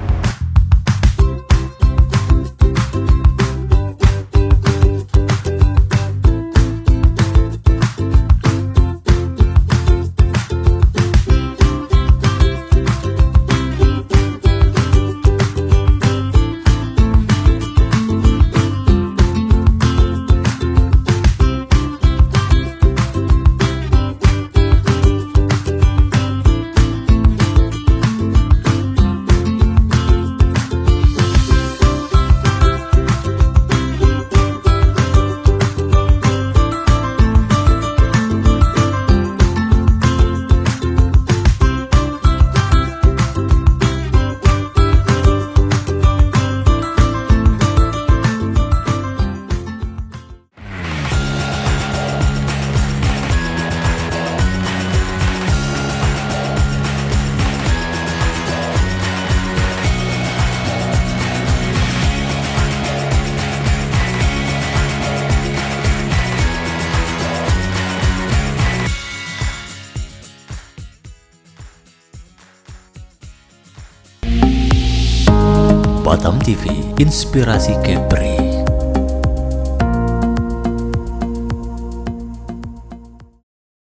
Batam TV, Inspirasi Kepri.